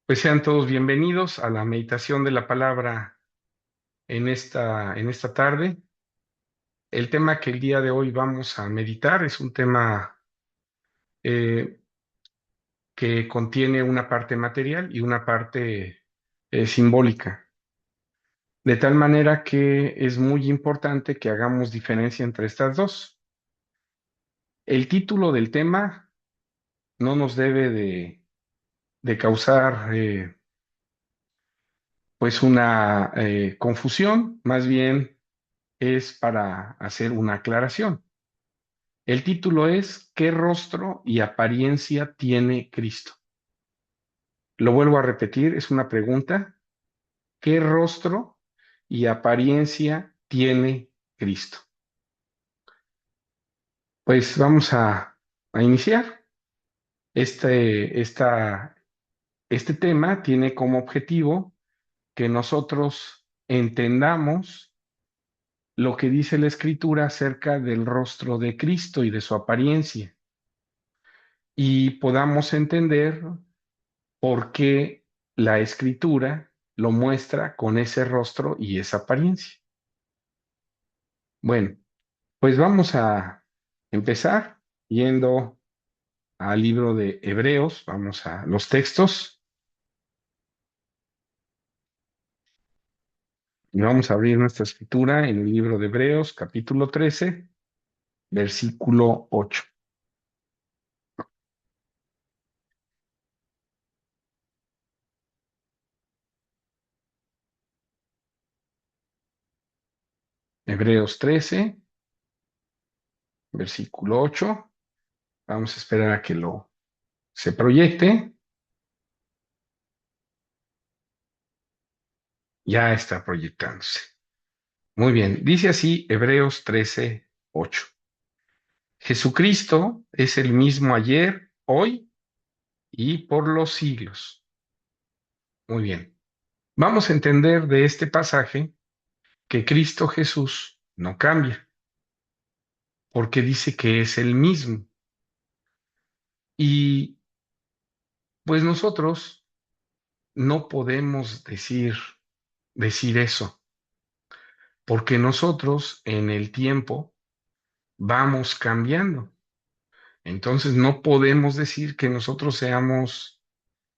Pues sean todos bienvenidos a la meditación de la palabra en esta tarde. El tema que el día de hoy vamos a meditar es un tema eh, que contiene una parte material y una parte simbólica, de tal manera que es muy importante que hagamos diferencia entre estas dos. El título del tema no nos debe de causar pues una confusión, más bien es para hacer una aclaración. El título es ¿Qué rostro y apariencia tiene Cristo? Lo vuelvo a repetir, es una pregunta. ¿Qué rostro y apariencia tiene Cristo? Pues vamos a iniciar. Este tema tiene como objetivo que nosotros entendamos lo que dice la Escritura acerca del rostro de Cristo y de su apariencia y podamos entender por qué la escritura lo muestra con ese rostro y esa apariencia. Bueno, pues vamos a empezar yendo al libro de Hebreos, vamos a los textos y vamos a abrir nuestra escritura en el libro de Hebreos, capítulo 13, versículo 8. Hebreos 13, versículo 8. Vamos a esperar a que lo se proyecte. Ya está proyectándose. Muy bien, dice así Hebreos 13, 8. Jesucristo es el mismo ayer, hoy y por los siglos. Muy bien. Vamos a entender de este pasaje que Cristo Jesús no cambia, porque dice que es el mismo. Y pues nosotros no podemos decir eso, porque nosotros en el tiempo vamos cambiando. Entonces no podemos decir que nosotros seamos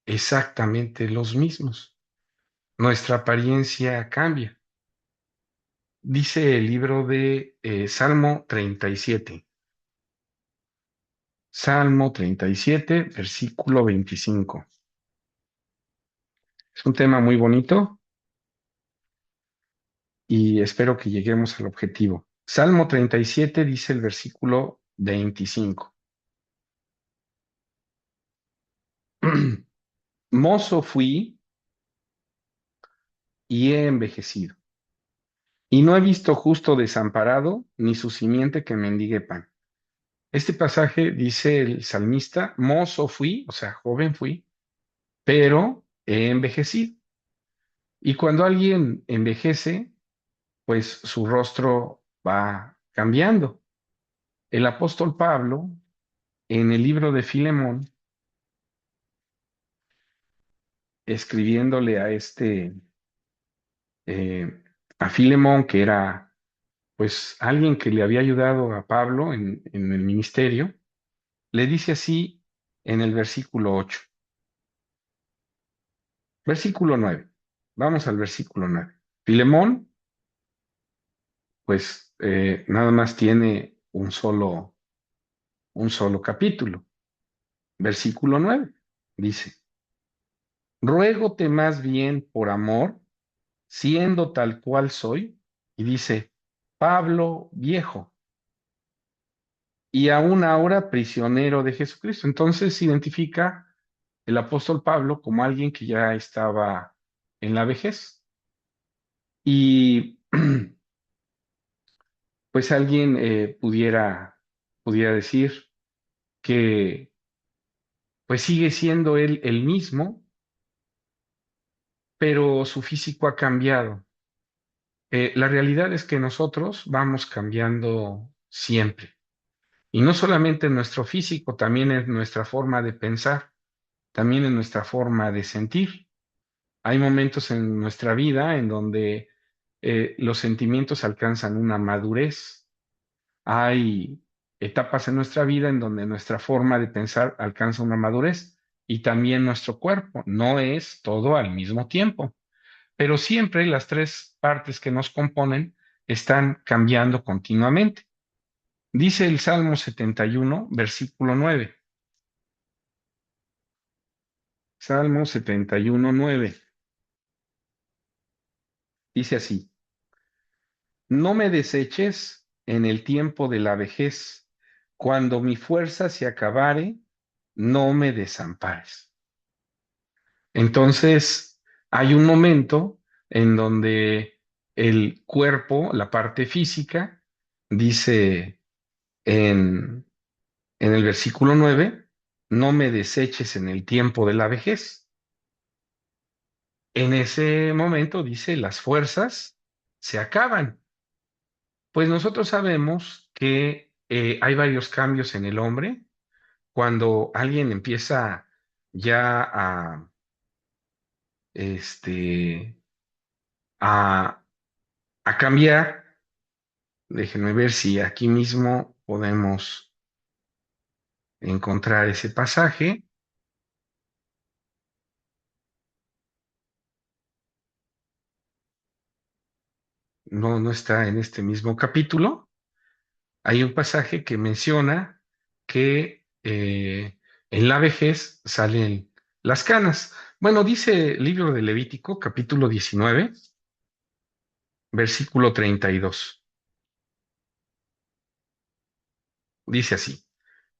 exactamente los mismos. Nuestra apariencia cambia. Dice el libro de Salmo 37. Salmo 37, versículo 25. Es un tema muy bonito y espero que lleguemos al objetivo. Salmo 37 dice el versículo 25. Mozo fui y he envejecido, y no he visto justo desamparado, ni su simiente que mendigue pan. Este pasaje dice el salmista, mozo fui, o sea, joven fui, pero he envejecido. Y cuando alguien envejece, pues su rostro va cambiando. El apóstol Pablo, en el libro de Filemón, escribiéndole eh, a Filemón, que era pues alguien que le había ayudado a Pablo en el ministerio, le dice así en el versículo 8. Versículo 9. Vamos al versículo 9. Filemón, pues nada más tiene un solo capítulo. Versículo 9 dice, ruégote más bien por amor, siendo tal cual soy, y dice, Pablo viejo, y aún ahora prisionero de Jesucristo. Entonces se identifica el apóstol Pablo como alguien que ya estaba en la vejez. Y pues alguien pudiera decir que pues sigue siendo él el mismo, pero su físico ha cambiado. La realidad es que nosotros vamos cambiando siempre. Y no solamente en nuestro físico, también en nuestra forma de pensar. también en nuestra forma de sentir. Hay momentos en nuestra vida en donde los sentimientos alcanzan una madurez. Hay etapas en nuestra vida en donde nuestra forma de pensar alcanza una madurez y también nuestro cuerpo. No es todo al mismo tiempo, pero siempre las tres partes que nos componen están cambiando continuamente. Dice el Salmo 71, versículo 9. Salmo 71, 9. Dice así: No me deseches en el tiempo de la vejez, cuando mi fuerza se acabare, no me desampares. Entonces, hay un momento en donde el cuerpo, la parte física, dice en el versículo 9: no me deseches en el tiempo de la vejez. En ese momento, dice, las fuerzas se acaban. Pues nosotros sabemos que hay varios cambios en el hombre. Cuando alguien empieza ya este, a, a cambiar, déjenme ver si aquí mismo podemos encontrar ese pasaje. No, no está en este mismo capítulo. Hay un pasaje que menciona que en la vejez salen las canas. Bueno, dice el libro de Levítico, capítulo 19, versículo 32. Dice así: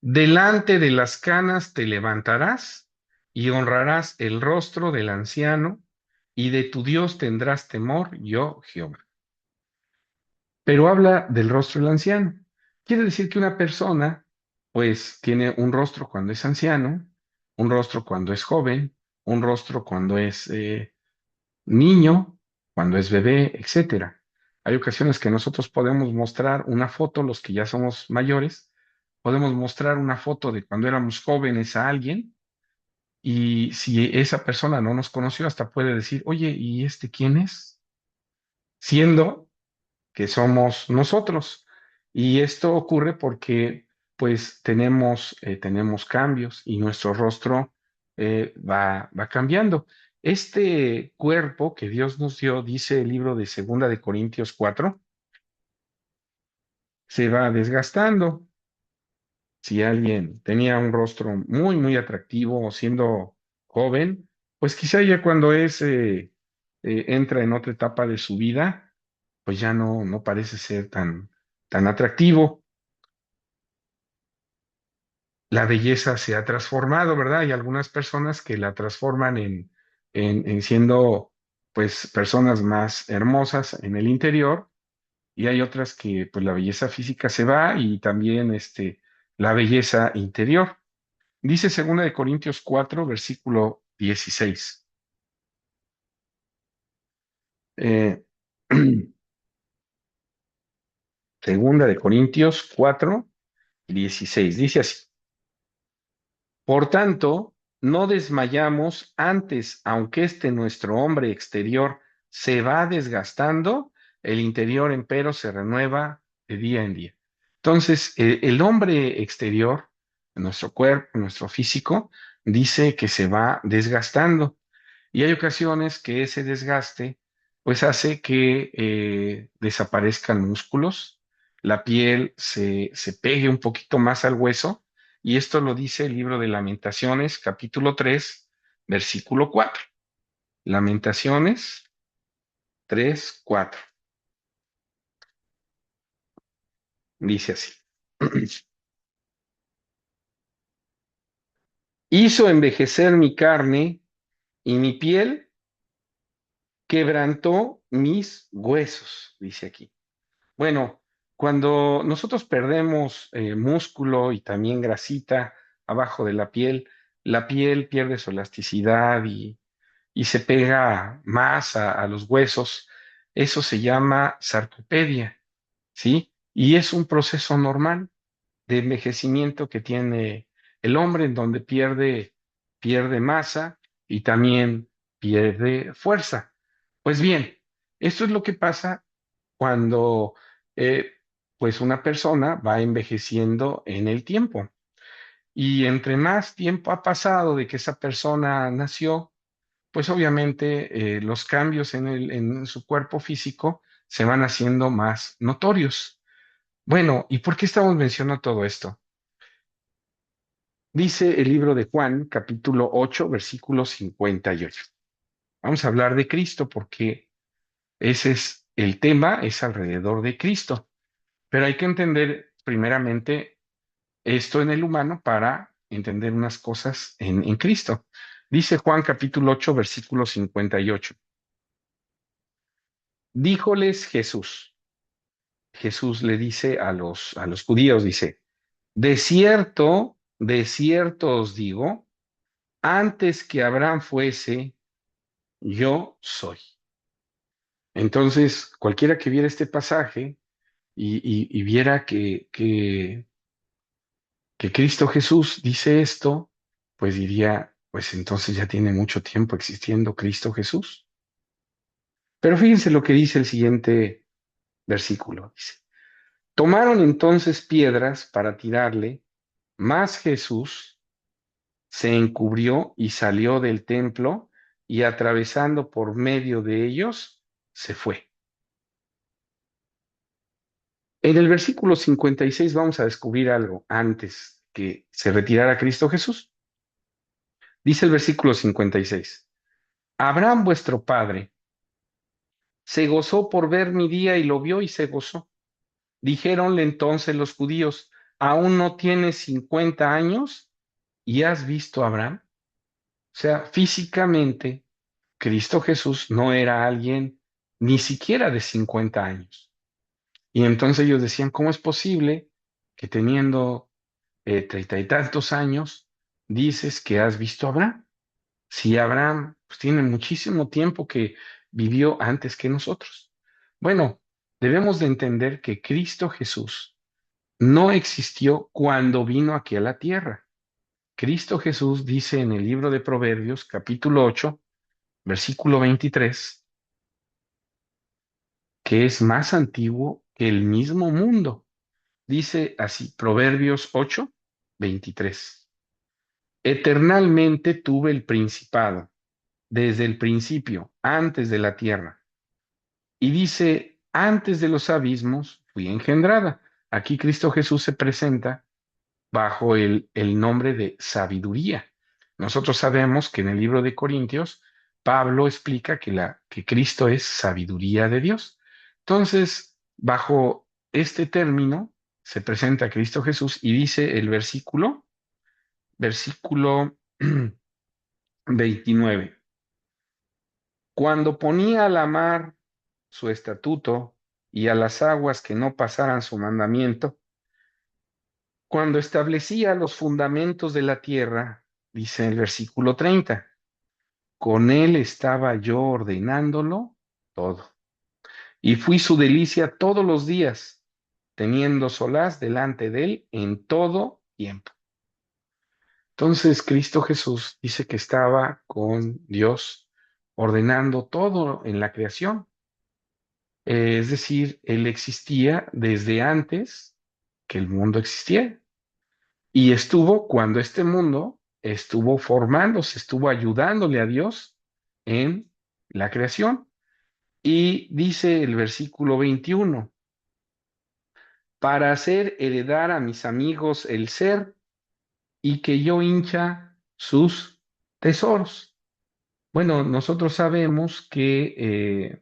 delante de las canas te levantarás y honrarás el rostro del anciano, y de tu Dios tendrás temor, yo Jehová. Pero habla del rostro del anciano. Quiere decir que una persona, pues, tiene un rostro cuando es anciano, un rostro cuando es joven, un rostro cuando es niño, cuando es bebé, etcétera. Hay ocasiones que nosotros podemos mostrar una foto, los que ya somos mayores, podemos mostrar una foto de cuando éramos jóvenes a alguien, y si esa persona no nos conoció, hasta puede decir, oye, ¿y este quién es? Siendo que somos nosotros. Y esto ocurre porque pues tenemos cambios y nuestro rostro va cambiando. Este cuerpo que Dios nos dio, dice el libro de Segunda de Corintios 4, se va desgastando. Si alguien tenía un rostro muy, muy atractivo siendo joven, pues quizá ya cuando entra en otra etapa de su vida, pues ya no parece ser tan atractivo. La belleza se ha transformado, ¿verdad? Hay algunas personas que la transforman en siendo, pues, personas más hermosas en el interior, y hay otras que, pues, la belleza física se va y también, la belleza interior. Dice Segunda de Corintios 4, versículo 16. Eh, Segunda de Corintios 4, 16. Dice así: por tanto, no desmayamos antes, aunque nuestro hombre exterior se va desgastando, el interior empero se renueva de día en día. Entonces, el hombre exterior, nuestro cuerpo, nuestro físico, dice que se va desgastando. Y hay ocasiones que ese desgaste pues hace que desaparezcan músculos, la piel se pegue un poquito más al hueso, y esto lo dice el libro de Lamentaciones, capítulo 3, versículo 4. Lamentaciones 3, 4. Dice así: hizo envejecer mi carne y mi piel quebrantó mis huesos, dice aquí. Bueno, cuando nosotros perdemos músculo y también grasita abajo de la piel pierde su elasticidad y se pega más a los huesos. Eso se llama sarcopedia, ¿sí? Y es un proceso normal de envejecimiento que tiene el hombre, en donde pierde pierde masa y también pierde fuerza. Pues bien, esto es lo que pasa cuando eh, pues una persona va envejeciendo en el tiempo. Y entre más tiempo ha pasado de que esa persona nació, pues obviamente los cambios en su cuerpo físico se van haciendo más notorios. Bueno, ¿y por qué estamos mencionando todo esto? Dice el libro de Juan, capítulo 8, versículo 58. Vamos a hablar de Cristo porque ese es el tema, es alrededor de Cristo. Pero hay que entender primeramente esto en el humano para entender unas cosas en Cristo. Dice Juan capítulo 8, versículo 58. Díjoles Jesús. Jesús le dice a los judíos, dice, de cierto os digo, antes que Abraham fuese, yo soy. Entonces, cualquiera que viera este pasaje y viera que Cristo Jesús dice esto, pues diría, pues entonces ya tiene mucho tiempo existiendo Cristo Jesús. Pero fíjense lo que dice el siguiente versículo. Dice, tomaron entonces piedras para tirarle, mas Jesús se encubrió y salió del templo y atravesando por medio de ellos, se fue. En el versículo 56 vamos a descubrir algo antes que se retirara Cristo Jesús. Dice el versículo 56. Abraham vuestro padre se gozó por ver mi día y lo vio y se gozó. Dijéronle entonces los judíos, ¿aún no tienes 50 años y has visto a Abraham? O sea, físicamente, Cristo Jesús no era alguien ni siquiera de 50 años. Y entonces ellos decían, ¿cómo es posible que teniendo treinta y tantos años dices que has visto a Abraham? Si Abraham pues, tiene muchísimo tiempo que vivió antes que nosotros. Bueno, debemos de entender que Cristo Jesús no existió cuando vino aquí a la tierra. Cristo Jesús dice en el libro de Proverbios, capítulo 8, versículo 23, que es más antiguo que el mismo mundo. Dice así, Proverbios 8, 23. Eternalmente tuve el principado, desde el principio, antes de la tierra. Y dice, antes de los abismos fui engendrada. Aquí Cristo Jesús se presenta bajo el nombre de sabiduría. Nosotros sabemos que en el libro de Corintios, Pablo explica que Cristo es sabiduría de Dios. Entonces, bajo este término se presenta Cristo Jesús y dice el versículo 29. Cuando ponía a la mar su estatuto y a las aguas que no pasaran su mandamiento, cuando establecía los fundamentos de la tierra, dice el versículo 30, con él estaba yo ordenándolo todo. Y fui su delicia todos los días, teniendo solaz delante de él en todo tiempo. Entonces Cristo Jesús dice que estaba con Dios ordenando todo en la creación. Es decir, él existía desde antes que el mundo existiera. Y estuvo cuando este mundo estuvo formándose, estuvo ayudándole a Dios en la creación. Y dice el versículo 21, para hacer heredar a mis amigos el ser y que yo hincha sus tesoros. Bueno, nosotros sabemos que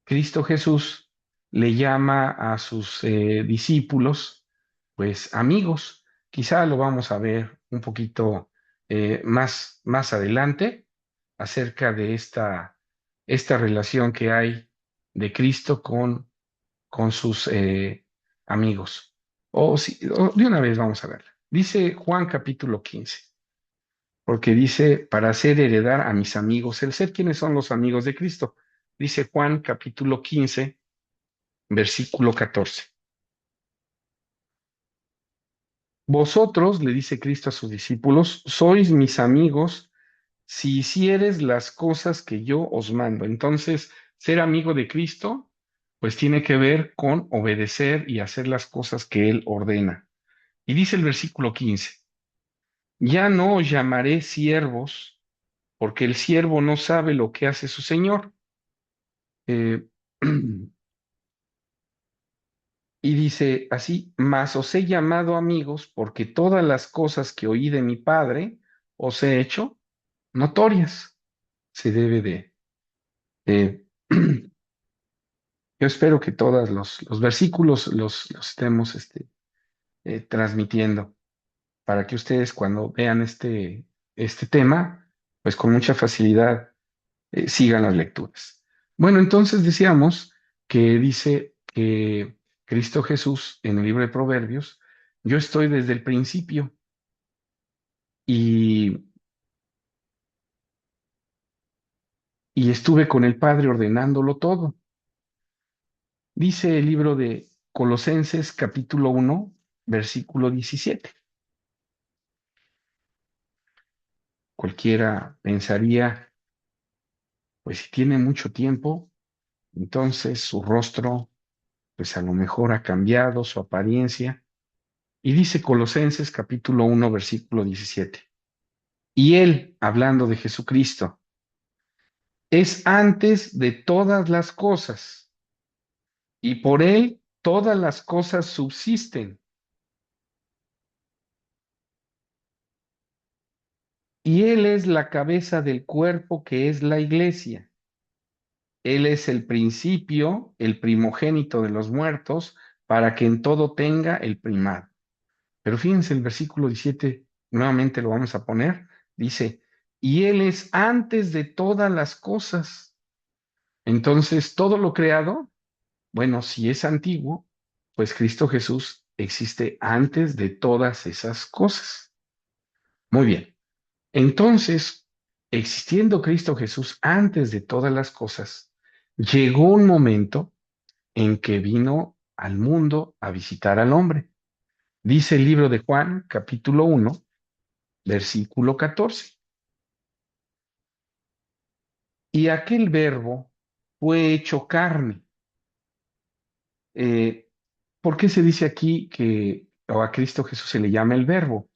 Cristo Jesús le llama a sus discípulos, pues amigos. Quizá lo vamos a ver un poquito más adelante acerca de esta relación que hay de Cristo con sus amigos. O de una vez vamos a verla. Dice Juan capítulo 15, porque dice, para hacer heredar a mis amigos el ser. ¿Quiénes son los amigos de Cristo? Dice Juan capítulo 15, versículo 14. Vosotros, le dice Cristo a sus discípulos, sois mis amigos si hicieres las cosas que yo os mando. Entonces, ser amigo de Cristo, pues tiene que ver con obedecer y hacer las cosas que Él ordena. Y dice el versículo 15, ya no os llamaré siervos, porque el siervo no sabe lo que hace su Señor. Eh, y dice así, mas os he llamado amigos, porque todas las cosas que oí de mi Padre os he hecho notorias. Se debe de yo espero que todos los versículos los estemos transmitiendo para que ustedes cuando vean este tema, pues con mucha facilidad sigan las lecturas. Bueno, entonces decíamos que dice que Cristo Jesús en el libro de Proverbios, yo estoy desde el principio y, y estuve con el Padre ordenándolo todo. Dice el libro de Colosenses capítulo 1 versículo 17. Cualquiera pensaría, pues si tiene mucho tiempo, entonces su rostro, pues a lo mejor ha cambiado, su apariencia. Y dice Colosenses capítulo 1 versículo 17. Y él, hablando de Jesucristo, es antes de todas las cosas, y por él todas las cosas subsisten. Y él es la cabeza del cuerpo que es la iglesia. Él es el principio, el primogénito de los muertos, para que en todo tenga el primado. Pero fíjense el versículo 17, nuevamente lo vamos a poner, dice, y Él es antes de todas las cosas. Entonces, todo lo creado, bueno, si es antiguo, pues Cristo Jesús existe antes de todas esas cosas. Muy bien. Entonces, existiendo Cristo Jesús antes de todas las cosas, llegó un momento en que vino al mundo a visitar al hombre. Dice el libro de Juan, capítulo 1 versículo 14. Y aquel verbo fue hecho carne. Eh, ¿Por qué se dice aquí que o a Cristo Jesús se le llama el verbo?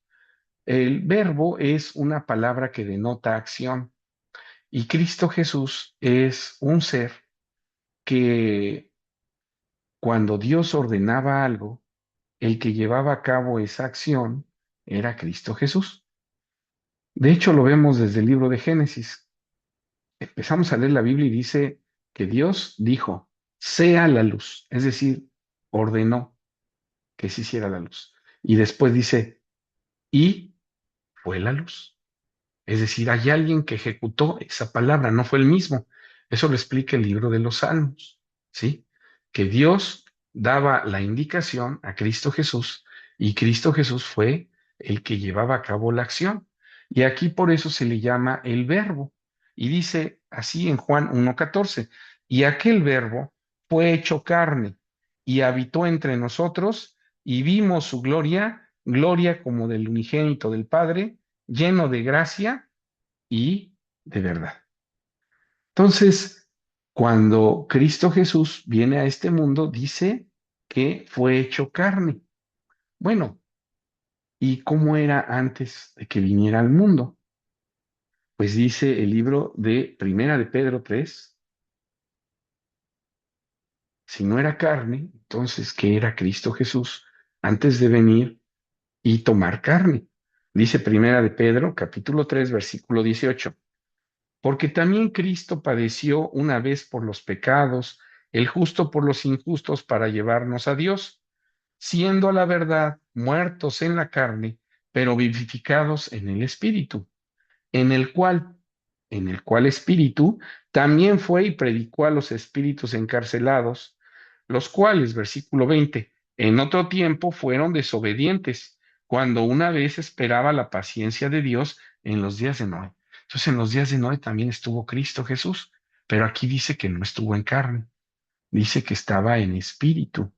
El verbo es una palabra que denota acción y Cristo Jesús es un ser que cuando Dios ordenaba algo, el que llevaba a cabo esa acción era Cristo Jesús. De hecho, lo vemos desde el libro de Génesis. Empezamos a leer la Biblia y dice que Dios dijo, sea la luz, es decir, ordenó que se hiciera la luz. Y después dice, y fue la luz. Es decir, hay alguien que ejecutó esa palabra, no fue el mismo. Eso lo explica el libro de los Salmos, ¿sí? Que Dios daba la indicación a Cristo Jesús y Cristo Jesús fue el que llevaba a cabo la acción. Y aquí por eso se le llama el verbo. Y dice así en Juan 1:14, y aquel verbo fue hecho carne y habitó entre nosotros y vimos su gloria, gloria como del unigénito del Padre lleno de gracia y de verdad. Entonces, cuando Cristo Jesús viene a este mundo, dice que fue hecho carne. Bueno, ¿y cómo era antes de que viniera al mundo? Pues dice el libro de Primera de Pedro 3, si no era carne, entonces, ¿qué era Cristo Jesús antes de venir y tomar carne? Dice Primera de Pedro, capítulo 3, versículo 18. Porque también Cristo padeció una vez por los pecados, el justo por los injustos para llevarnos a Dios, siendo a la verdad muertos en la carne, pero vivificados en el Espíritu, en el cual, en el cual Espíritu también fue y predicó a los espíritus encarcelados, los cuales, versículo 20, en otro tiempo fueron desobedientes, cuando una vez esperaba la paciencia de Dios en los días de Noé. Entonces, en los días de Noé también estuvo Cristo Jesús, pero aquí dice que no estuvo en carne, dice que estaba en espíritu.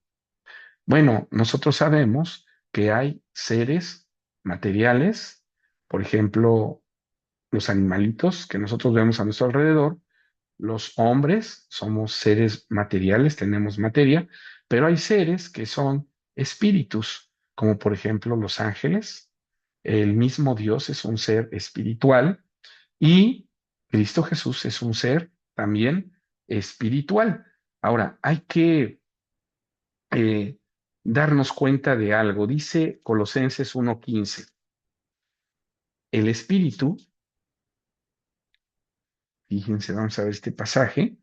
Bueno, nosotros sabemos que hay seres materiales, por ejemplo, los animalitos que nosotros vemos a nuestro alrededor, los hombres somos seres materiales, tenemos materia, pero hay seres que son espíritus, como por ejemplo los ángeles. El mismo Dios es un ser espiritual y Cristo Jesús es un ser también espiritual. Ahora, hay que eh, darnos cuenta de algo. Dice Colosenses 1:15, el espíritu, fíjense, vamos a ver este pasaje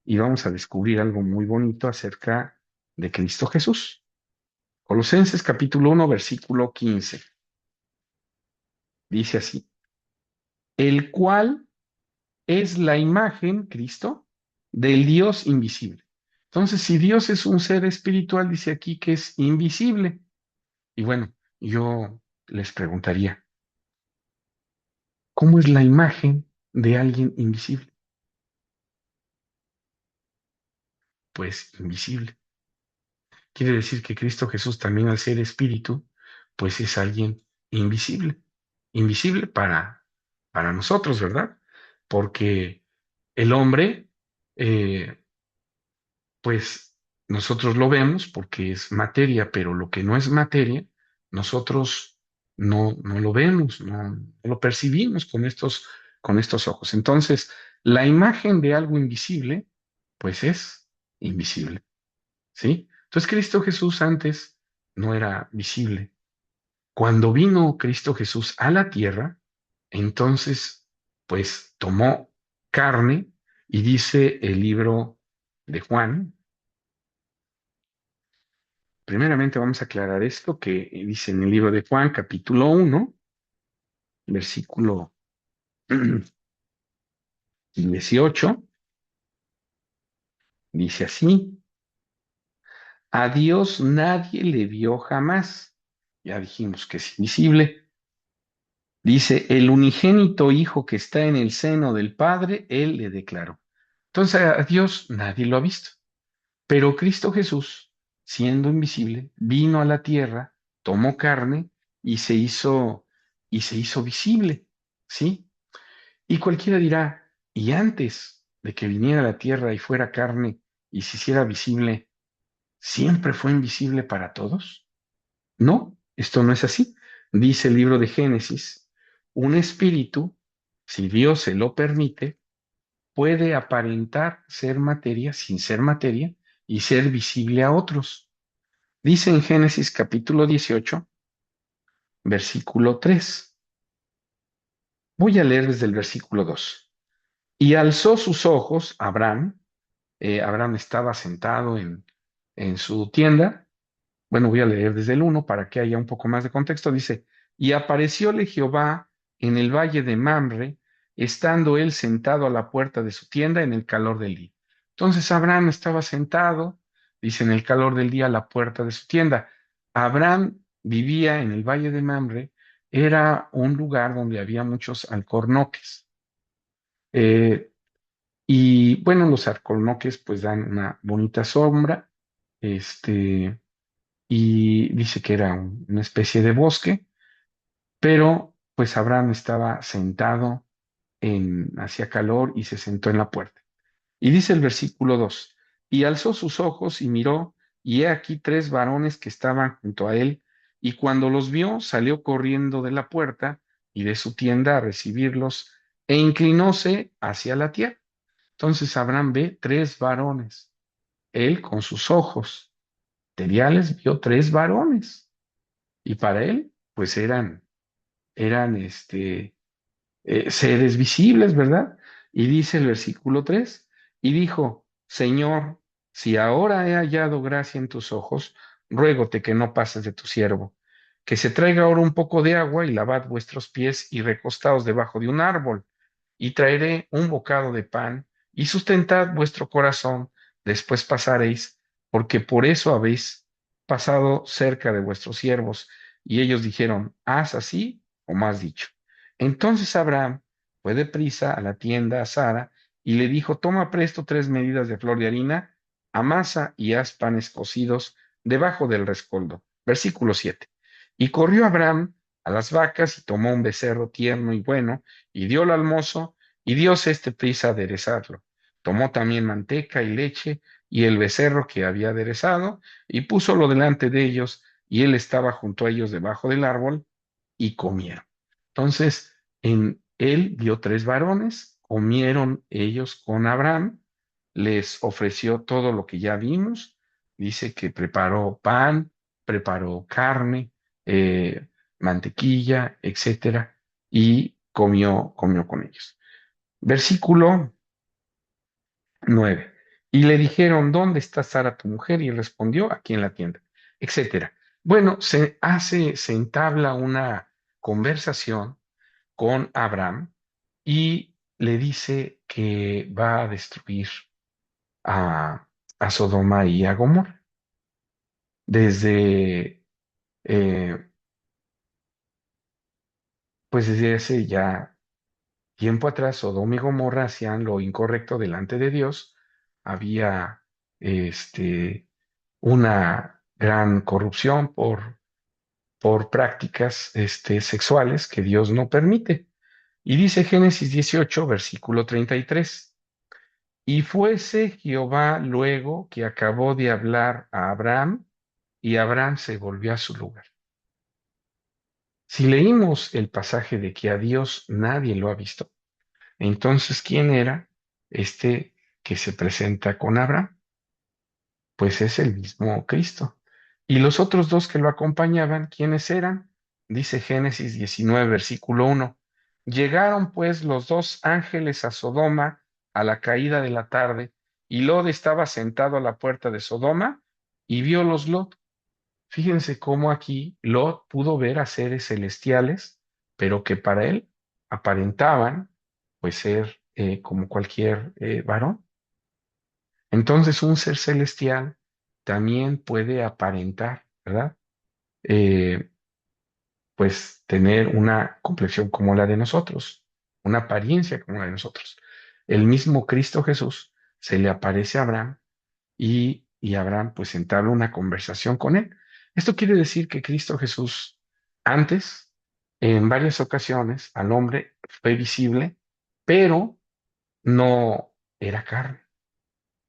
y vamos a descubrir algo muy bonito acerca de Cristo Jesús. Colosenses capítulo 1, versículo 15. Dice así, el cual es la imagen, Cristo, del Dios invisible. Entonces, si Dios es un ser espiritual, dice aquí que es invisible. Y bueno, yo les preguntaría, ¿cómo es la imagen de alguien invisible? Pues invisible. Quiere decir que Cristo Jesús también al ser espíritu, pues es alguien invisible. Invisible para nosotros, ¿verdad? Porque el hombre, pues nosotros lo vemos porque es materia, pero lo que no es materia, nosotros no lo vemos, no lo percibimos con estos ojos. Entonces, la imagen de algo invisible, pues es invisible, ¿sí? Entonces, Cristo Jesús antes no era visible. Cuando vino Cristo Jesús a la tierra, entonces, pues tomó carne y dice el libro de Juan. Primeramente vamos a aclarar esto que dice en el libro de Juan, capítulo 1, versículo 18, dice así, a Dios nadie le vio jamás. Ya dijimos que es invisible. Dice, el unigénito Hijo que está en el seno del Padre, Él le declaró. Entonces a Dios nadie lo ha visto. Pero Cristo Jesús, siendo invisible, vino a la tierra, tomó carne y y se hizo visible, ¿sí? Y cualquiera dirá, ¿y antes de que viniera a la tierra y fuera carne y se hiciera visible, siempre fue invisible para todos? No, esto no es así. Dice el libro de Génesis, un espíritu, si Dios se lo permite, puede aparentar ser materia sin ser materia y ser visible a otros. Dice en Génesis capítulo 18, versículo 3. Voy a leer desde el versículo 2. Y alzó sus ojos Abraham. Abraham estaba sentado en su tienda. Bueno, voy a leer desde el 1 para que haya un poco más de contexto. Dice, y aparecióle Jehová en el valle de Mamre, estando él sentado a la puerta de su tienda en el calor del día. Entonces Abraham estaba sentado, dice, en el calor del día a la puerta de su tienda. Abraham vivía en el valle de Mamre, era un lugar donde había muchos alcornoques. Eh, y bueno, los alcornoques pues dan una bonita sombra, este, y dice que era una especie de bosque, pero pues Abraham estaba sentado hacía calor y se sentó en la puerta. Y dice el versículo 2, y alzó sus ojos y miró, y he aquí tres varones que estaban junto a él, y cuando los vio, salió corriendo de la puerta y de su tienda a recibirlos, e inclinóse hacia la tierra. Entonces Abraham ve tres varones. Él con sus ojos materiales vio tres varones. Y para él, pues eran seres visibles, ¿verdad? Y dice el versículo 3 y dijo, Señor, si ahora he hallado gracia en tus ojos, ruégote que no pases de tu siervo, que se traiga ahora un poco de agua y lavad vuestros pies y recostaos debajo de un árbol, y traeré un bocado de pan y sustentad vuestro corazón, después pasaréis, porque por eso habéis pasado cerca de vuestros siervos. Y ellos dijeron, haz así como has dicho. Entonces Abraham fue deprisa a la tienda a Sara y le dijo, toma presto 3 medidas de flor de harina, amasa y haz panes cocidos debajo del rescoldo. Versículo 7. Y corrió Abraham a las vacas y tomó un becerro tierno y bueno y diólo al mozo y diose este prisa a aderezarlo. Tomó también manteca y leche y el becerro que había aderezado y púsolo delante de ellos y él estaba junto a ellos debajo del árbol y comieron. Entonces, él vio tres varones, comieron ellos con Abraham, les ofreció todo lo que ya vimos, dice que preparó pan, preparó carne, mantequilla, etcétera, y comió con ellos. Versículo 9. Y le dijeron, ¿dónde está Sara tu mujer? Y él respondió, aquí en la tienda, etcétera. Bueno, se entabla una conversación con Abraham y le dice que va a destruir a, a Sodoma y a Gomorra. Desde, eh, pues desde hace ya tiempo atrás, Sodoma y Gomorra hacían lo incorrecto delante de Dios. Había este, una gran corrupción por prácticas sexuales que Dios no permite. Y dice Génesis 18, versículo 33. Y fuese Jehová luego que acabó de hablar a Abraham, y Abraham se volvió a su lugar. Si leímos el pasaje de que a Dios nadie lo ha visto, entonces, ¿quién era este que se presenta con Abraham? Pues es el mismo Cristo. Y los otros dos que lo acompañaban, ¿quiénes eran? Dice Génesis 19, versículo 1. Llegaron pues los dos ángeles a Sodoma a la caída de la tarde, y Lot estaba sentado a la puerta de Sodoma, y vio los Lot. Fíjense cómo aquí Lot pudo ver a seres celestiales, pero que para él aparentaban pues ser como cualquier varón. Entonces un ser celestial también puede aparentar, ¿verdad? Eh, pues tener una complexión como la de nosotros, una apariencia como la de nosotros. El mismo Cristo Jesús se le aparece a Abraham y Abraham pues entabla una conversación con él. Esto quiere decir que Cristo Jesús antes, en varias ocasiones, al hombre fue visible, pero no era carne,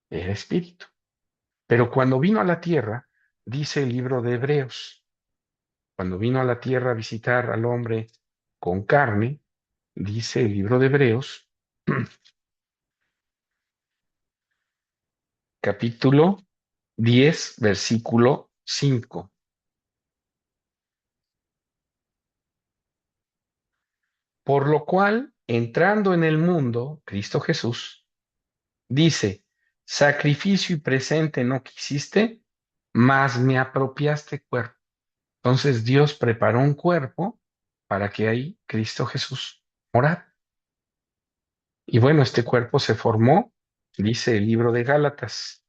era espíritu. Pero cuando vino a la tierra, dice el libro de Hebreos, cuando vino a la tierra a visitar al hombre con carne, dice el libro de Hebreos, capítulo 10, versículo 5. Por lo cual, entrando en el mundo, Cristo Jesús, dice, sacrificio y presente no quisiste, mas me apropiaste cuerpo. Entonces Dios preparó un cuerpo para que ahí Cristo Jesús morara. Y bueno, este cuerpo se formó, dice el libro de Gálatas.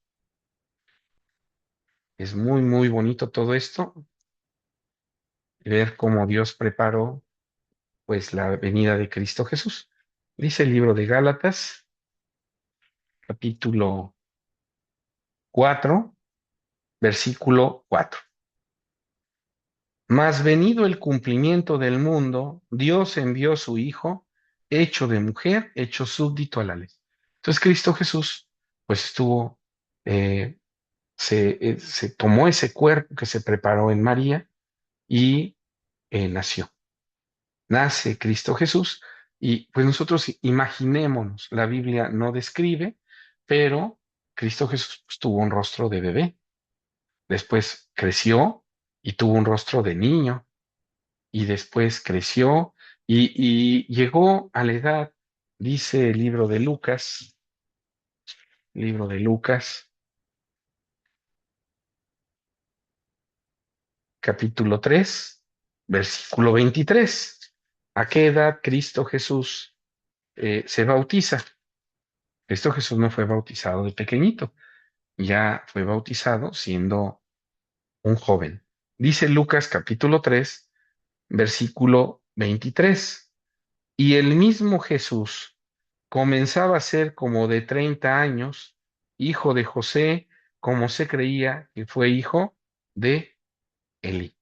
Es muy, muy bonito todo esto, ver cómo Dios preparó pues la venida de Cristo Jesús. Dice el libro de Gálatas, capítulo 4, versículo 4. Mas venido el cumplimiento del mundo, Dios envió su Hijo, hecho de mujer, hecho súbdito a la ley. Entonces Cristo Jesús, pues estuvo, eh, se tomó ese cuerpo que se preparó en María y nació. Nace Cristo Jesús y pues nosotros imaginémonos, la Biblia no describe, pero Cristo Jesús pues, tuvo un rostro de bebé, después creció y tuvo un rostro de niño y después creció y llegó a la edad, dice el libro de Lucas, capítulo 3 versículo 23. ¿A qué edad Cristo Jesús se bautiza? Cristo Jesús no fue bautizado de pequeñito, ya fue bautizado siendo un joven. Dice Lucas capítulo 3 versículo 23. Y el mismo Jesús comenzaba a ser como de 30 años, hijo de José, como se creía que fue hijo de Eli.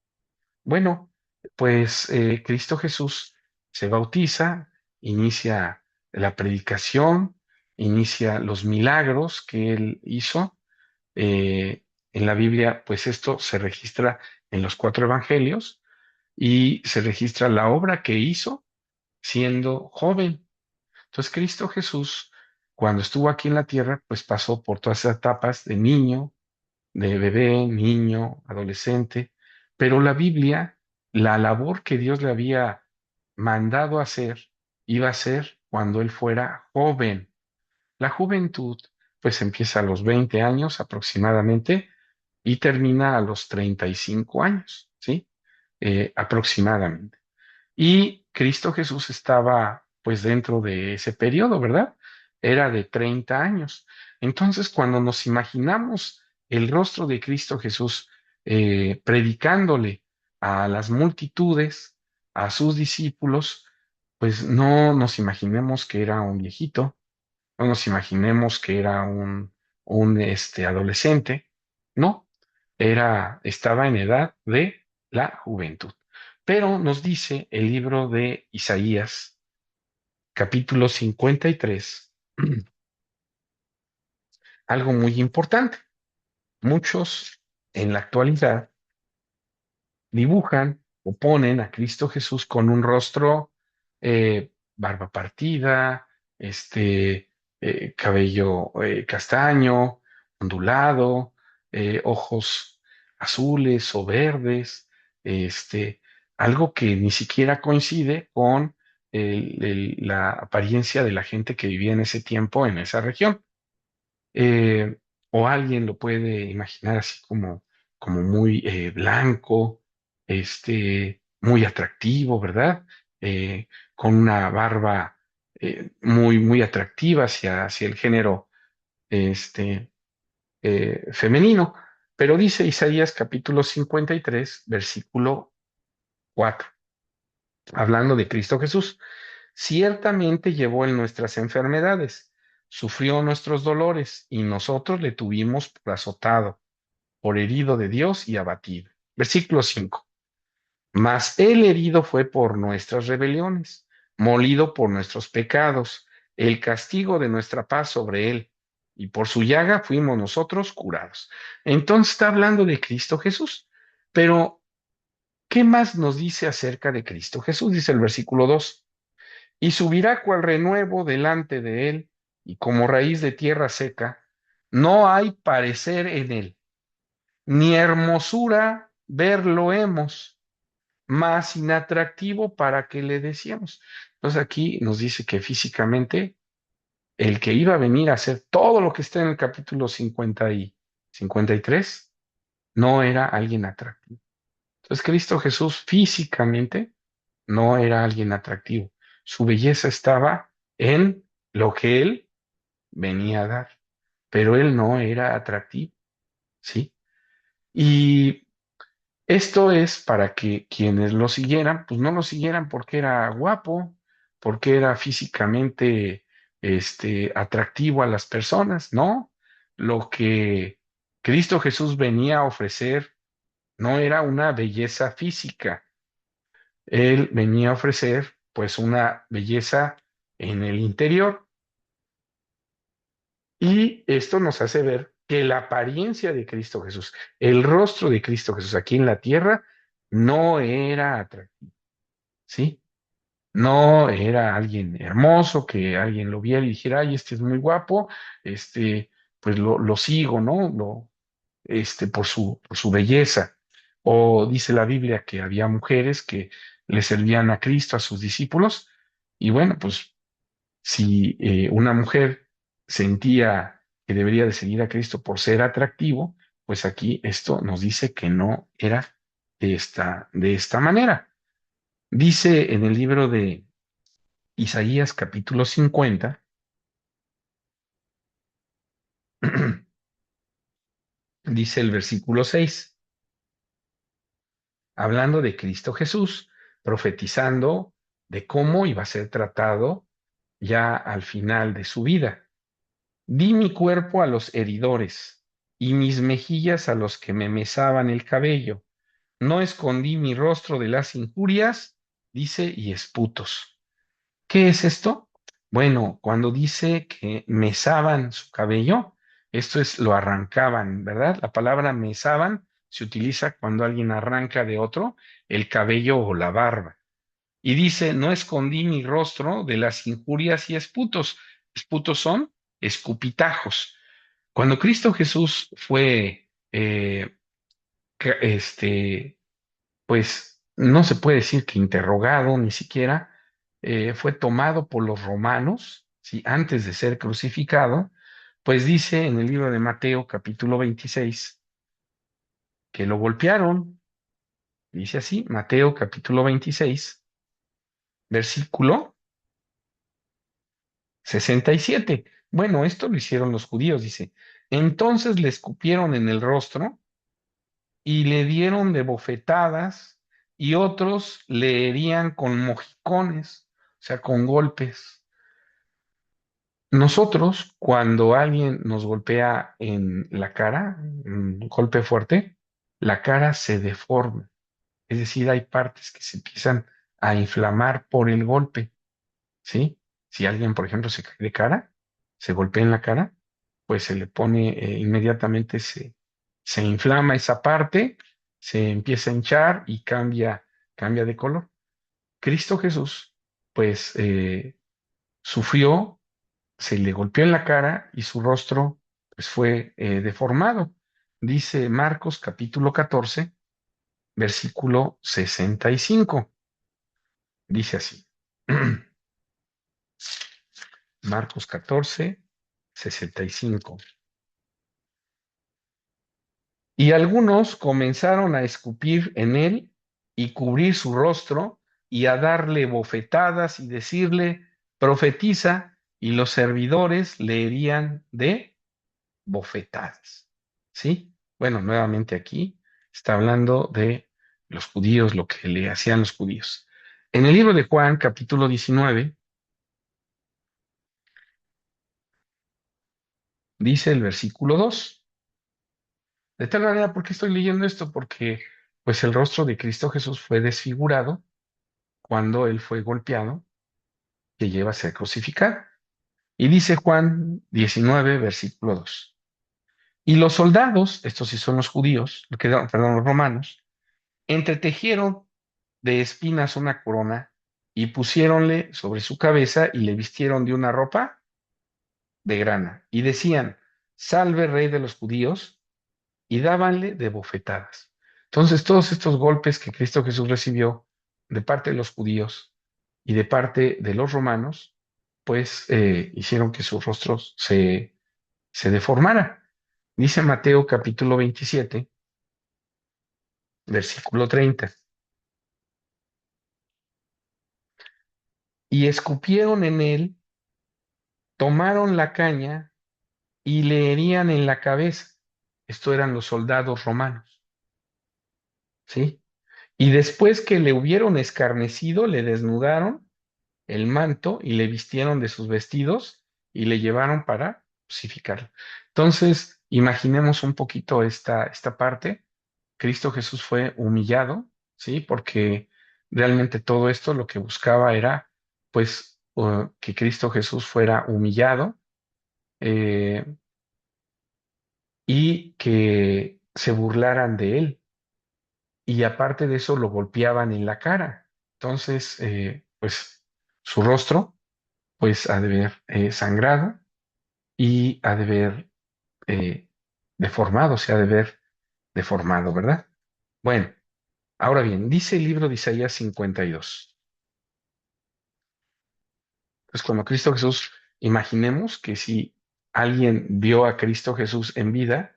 Bueno, pues Cristo Jesús se bautiza, inicia la predicación, inicia los milagros que él hizo. En la Biblia, pues esto se registra en los cuatro evangelios y se registra la obra que hizo siendo joven. Entonces, Cristo Jesús, cuando estuvo aquí en la tierra, pues pasó por todas esas etapas de niño, de bebé, niño, adolescente, pero la Biblia, la labor que Dios le había mandado hacer, iba a ser cuando él fuera joven. La juventud, pues empieza a los 20 años aproximadamente y termina a los 35 años, ¿sí? Aproximadamente. Y Cristo Jesús estaba pues dentro de ese periodo, ¿verdad? Era de 30 años. Entonces, cuando nos imaginamos el rostro de Cristo Jesús predicándole a las multitudes, a sus discípulos, pues no nos imaginemos que era un viejito, no nos imaginemos que era un adolescente, no, estaba en edad de la juventud. Pero nos dice el libro de Isaías, capítulo 53, algo muy importante. Muchos en la actualidad dibujan o ponen a Cristo Jesús con un rostro, barba partida, cabello castaño, ondulado, ojos azules o verdes, este, algo que ni siquiera coincide con la apariencia de la gente que vivía en ese tiempo en esa región. Eh, o alguien lo puede imaginar así como muy blanco, muy atractivo, ¿verdad? Con una barba muy atractiva hacia el género este, femenino. Pero dice Isaías capítulo 53 versículo 4 hablando de Cristo Jesús. Ciertamente llevó en nuestras enfermedades, sufrió nuestros dolores, y nosotros le tuvimos por azotado, por herido de Dios y abatido. Versículo 5. Mas el herido fue por nuestras rebeliones, molido por nuestros pecados, el castigo de nuestra paz sobre él, y por su llaga fuimos nosotros curados. Entonces está hablando de Cristo Jesús. Pero, ¿qué más nos dice acerca de Cristo Jesús? Dice el versículo 2. Y subirá cual renuevo delante de él, y como raíz de tierra seca, no hay parecer en él, ni hermosura verlo hemos, más inatractivo para que le decíamos. Entonces aquí nos dice que físicamente el que iba a venir a hacer todo lo que está en el capítulo 50 y 53 no era alguien atractivo. Entonces Cristo Jesús físicamente no era alguien atractivo. Su belleza estaba en lo que él venía a dar, pero él no era atractivo, ¿sí? Y esto es para que quienes lo siguieran, pues no lo siguieran porque era guapo, porque era físicamente atractivo a las personas, ¿no? Lo que Cristo Jesús venía a ofrecer no era una belleza física, él venía a ofrecer pues una belleza en el interior y esto nos hace ver que la apariencia de Cristo Jesús, el rostro de Cristo Jesús aquí en la tierra no era atractivo, ¿sí? No era alguien hermoso que alguien lo viera y dijera, ay, este es muy guapo, este, pues lo sigo, ¿no? Por su belleza. O dice la Biblia que había mujeres que le servían a Cristo, a sus discípulos, y bueno, pues si una mujer sentía que debería de seguir a Cristo por ser atractivo, pues aquí esto nos dice que no era de esta manera. Dice en el libro de Isaías capítulo 50, dice el versículo 6 hablando de Cristo Jesús, profetizando de cómo iba a ser tratado ya al final de su vida. Di mi cuerpo a los heridores y mis mejillas a los que me mesaban el cabello, no escondí mi rostro de las injurias, dice, y esputos. ¿Qué es esto? Bueno, cuando dice que mesaban su cabello, esto es, lo arrancaban, ¿verdad? La palabra mesaban se utiliza cuando alguien arranca de otro el cabello o la barba. Y dice, no escondí mi rostro de las injurias y esputos. Esputos son escupitajos. Cuando Cristo Jesús fue, pues no se puede decir que interrogado ni siquiera, fue tomado por los romanos, ¿sí? Antes de ser crucificado, pues dice en el libro de Mateo capítulo 26 que lo golpearon, dice así, Mateo capítulo 26 versículo 67. Bueno, esto lo hicieron los judíos, dice. Entonces le escupieron en el rostro y le dieron de bofetadas y otros le herían con mojicones, o sea, con golpes. Nosotros, cuando alguien nos golpea en la cara, un golpe fuerte, la cara se deforma. Es decir, hay partes que se empiezan a inflamar por el golpe. ¿Sí? Si alguien, por ejemplo, se cae de cara, se golpea en la cara, pues se le pone, inmediatamente se inflama esa parte, se empieza a hinchar y cambia de color. Cristo Jesús, pues, sufrió, se le golpeó en la cara y su rostro, pues, fue deformado. Dice Marcos capítulo 14, versículo 65. Dice así. Marcos 14, 65. Y algunos comenzaron a escupir en él y cubrir su rostro y a darle bofetadas y decirle, profetiza, y los servidores le herían de bofetadas. ¿Sí? Bueno, nuevamente aquí está hablando de los judíos, lo que le hacían los judíos. En el libro de Juan, capítulo 19, dice el versículo 2. De tal manera, ¿por qué estoy leyendo esto? Porque pues el rostro de Cristo Jesús fue desfigurado cuando él fue golpeado, que lleva a ser crucificado. Y dice Juan 19, versículo 2. Y los soldados, estos sí son los judíos, perdón, los romanos, entretejieron de espinas una corona y pusiéronle sobre su cabeza y le vistieron de una ropa de grana. Y decían, salve rey de los judíos, y dábanle de bofetadas. Entonces, todos estos golpes que Cristo Jesús recibió de parte de los judíos y de parte de los romanos, pues hicieron que su rostro se deformara. Dice Mateo capítulo 27, versículo 30. Y escupieron en él, tomaron la caña y le herían en la cabeza. Esto eran los soldados romanos, ¿sí? Y después que le hubieron escarnecido, le desnudaron el manto y le vistieron de sus vestidos y le llevaron para crucificarlo. Entonces, imaginemos un poquito esta parte. Cristo Jesús fue humillado, ¿sí? Porque realmente todo esto lo que buscaba era, pues, que Cristo Jesús fuera humillado, eh, y que se burlaran de él. Y aparte de eso, lo golpeaban en la cara. Entonces, pues, su rostro pues ha de haber sangrado y ha de haber eh, deformado, se ha de haber deformado, ¿verdad? Bueno, ahora bien, dice el libro de Isaías 52. Pues cuando Cristo Jesús, imaginemos que si alguien vio a Cristo Jesús en vida,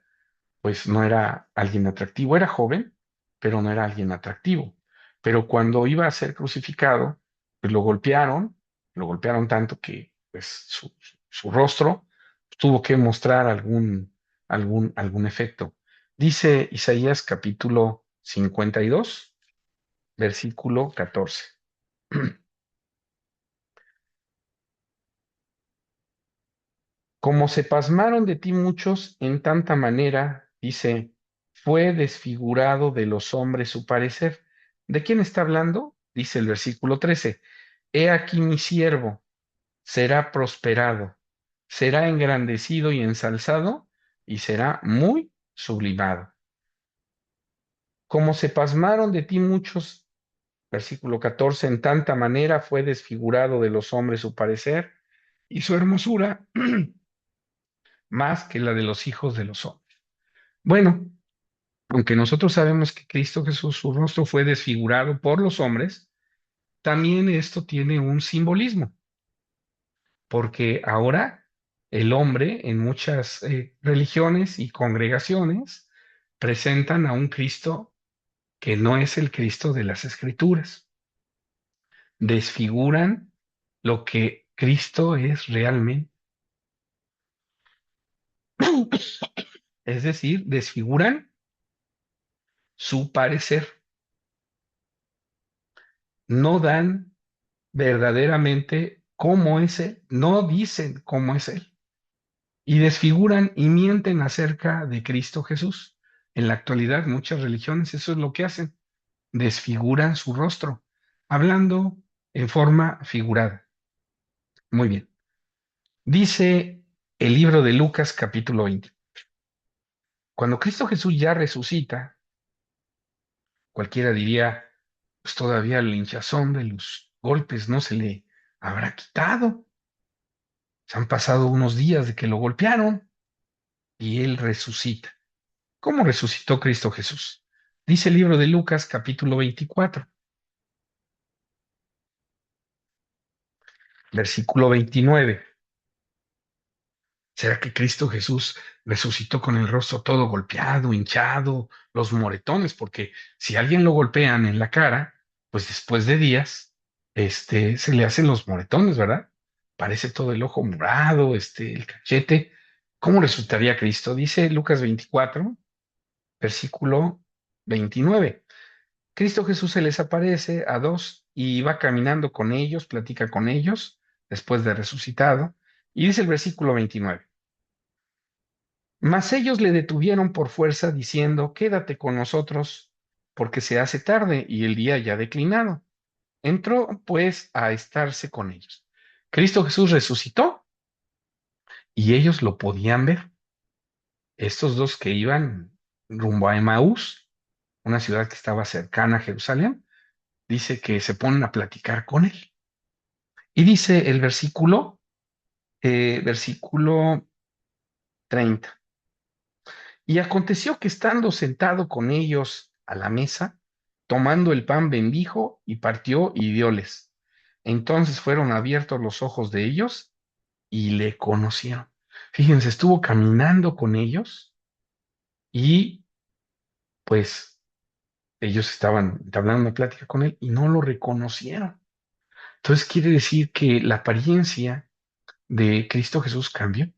pues no era alguien atractivo, era joven, pero no era alguien atractivo. Pero cuando iba a ser crucificado, pues lo golpearon tanto que pues su rostro tuvo que mostrar algún efecto. Dice Isaías capítulo 52, versículo 14. Como se pasmaron de ti muchos en tanta manera, dice, fue desfigurado de los hombres su parecer. ¿De quién está hablando? Dice el versículo 13. He aquí mi siervo, será prosperado, será engrandecido y ensalzado, y será muy sublimado. Como se pasmaron de ti muchos, versículo 14, en tanta manera fue desfigurado de los hombres su parecer, y su hermosura más que la de los hijos de los hombres. Bueno, aunque nosotros sabemos que Cristo Jesús, su rostro fue desfigurado por los hombres, también esto tiene un simbolismo, porque ahora el hombre en muchas religiones y congregaciones presentan a un Cristo que no es el Cristo de las Escrituras. Desfiguran lo que Cristo es realmente. Es decir, desfiguran su parecer, no dan verdaderamente cómo es Él, no dicen cómo es Él, y desfiguran y mienten acerca de Cristo Jesús. En la actualidad, muchas religiones eso es lo que hacen, desfiguran su rostro, hablando en forma figurada. Muy bien. Dice el libro de Lucas capítulo 20. Cuando Cristo Jesús ya resucita, cualquiera diría, pues todavía el hinchazón de los golpes no se le habrá quitado. Se han pasado unos días de que lo golpearon y él resucita. ¿Cómo resucitó Cristo Jesús? Dice el libro de Lucas capítulo 24, versículo 29. ¿Será que Cristo Jesús resucitó con el rostro todo golpeado, hinchado, los moretones? Porque si a alguien lo golpean en la cara, pues después de días, se le hacen los moretones, ¿verdad? Parece todo el ojo morado, el cachete. ¿Cómo resultaría Cristo? Dice Lucas 24, versículo 29. Cristo Jesús se les aparece a dos y va caminando con ellos, platica con ellos después de resucitado. Y dice el versículo 29. Mas ellos le detuvieron por fuerza, diciendo, quédate con nosotros, porque se hace tarde y el día ya ha declinado. Entró, pues, a estarse con ellos. Cristo Jesús resucitó y ellos lo podían ver. Estos dos que iban rumbo a Emaús, una ciudad que estaba cercana a Jerusalén, dice que se ponen a platicar con él. Y dice el versículo 30. Y aconteció que estando sentado con ellos a la mesa, tomando el pan bendijo y partió y dióles. Entonces fueron abiertos los ojos de ellos y le conocieron. Fíjense, estuvo caminando con ellos y pues ellos estaban entablando una plática con él y no lo reconocieron. Entonces quiere decir que la apariencia de Cristo Jesús cambió.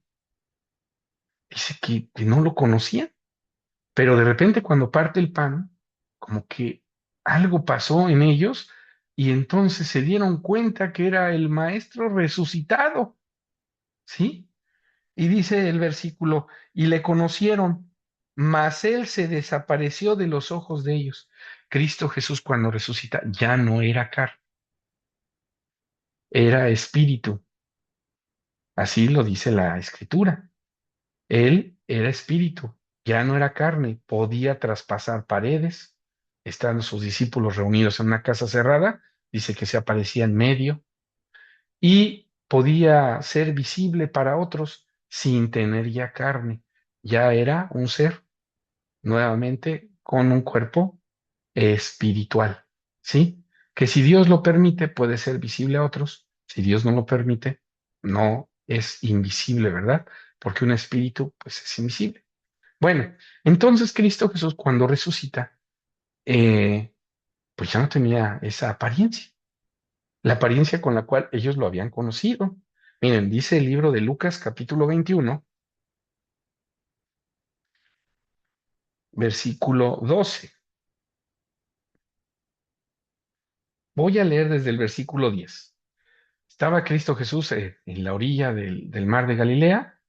Dice que no lo conocían. Pero de repente cuando parte el pan, como que algo pasó en ellos y entonces se dieron cuenta que era el maestro resucitado, ¿sí? Y dice el versículo, y le conocieron, mas él se desapareció de los ojos de ellos. Cristo Jesús cuando resucita ya no era carne, era espíritu. Así lo dice la escritura. Él era espíritu, ya no era carne, podía traspasar paredes. Están sus discípulos reunidos en una casa cerrada, dice que se aparecía en medio y podía ser visible para otros sin tener ya carne. Ya era un ser nuevamente con un cuerpo espiritual, ¿sí? Que si Dios lo permite puede ser visible a otros, si Dios no lo permite, no es invisible, ¿verdad? Porque un espíritu pues es invisible. Bueno, entonces Cristo Jesús cuando resucita, eh, pues ya no tenía esa apariencia, la apariencia con la cual ellos lo habían conocido. Miren, dice el libro de Lucas capítulo 21, versículo 12. Voy a leer desde el versículo 10. Estaba Cristo Jesús en la orilla del mar de Galilea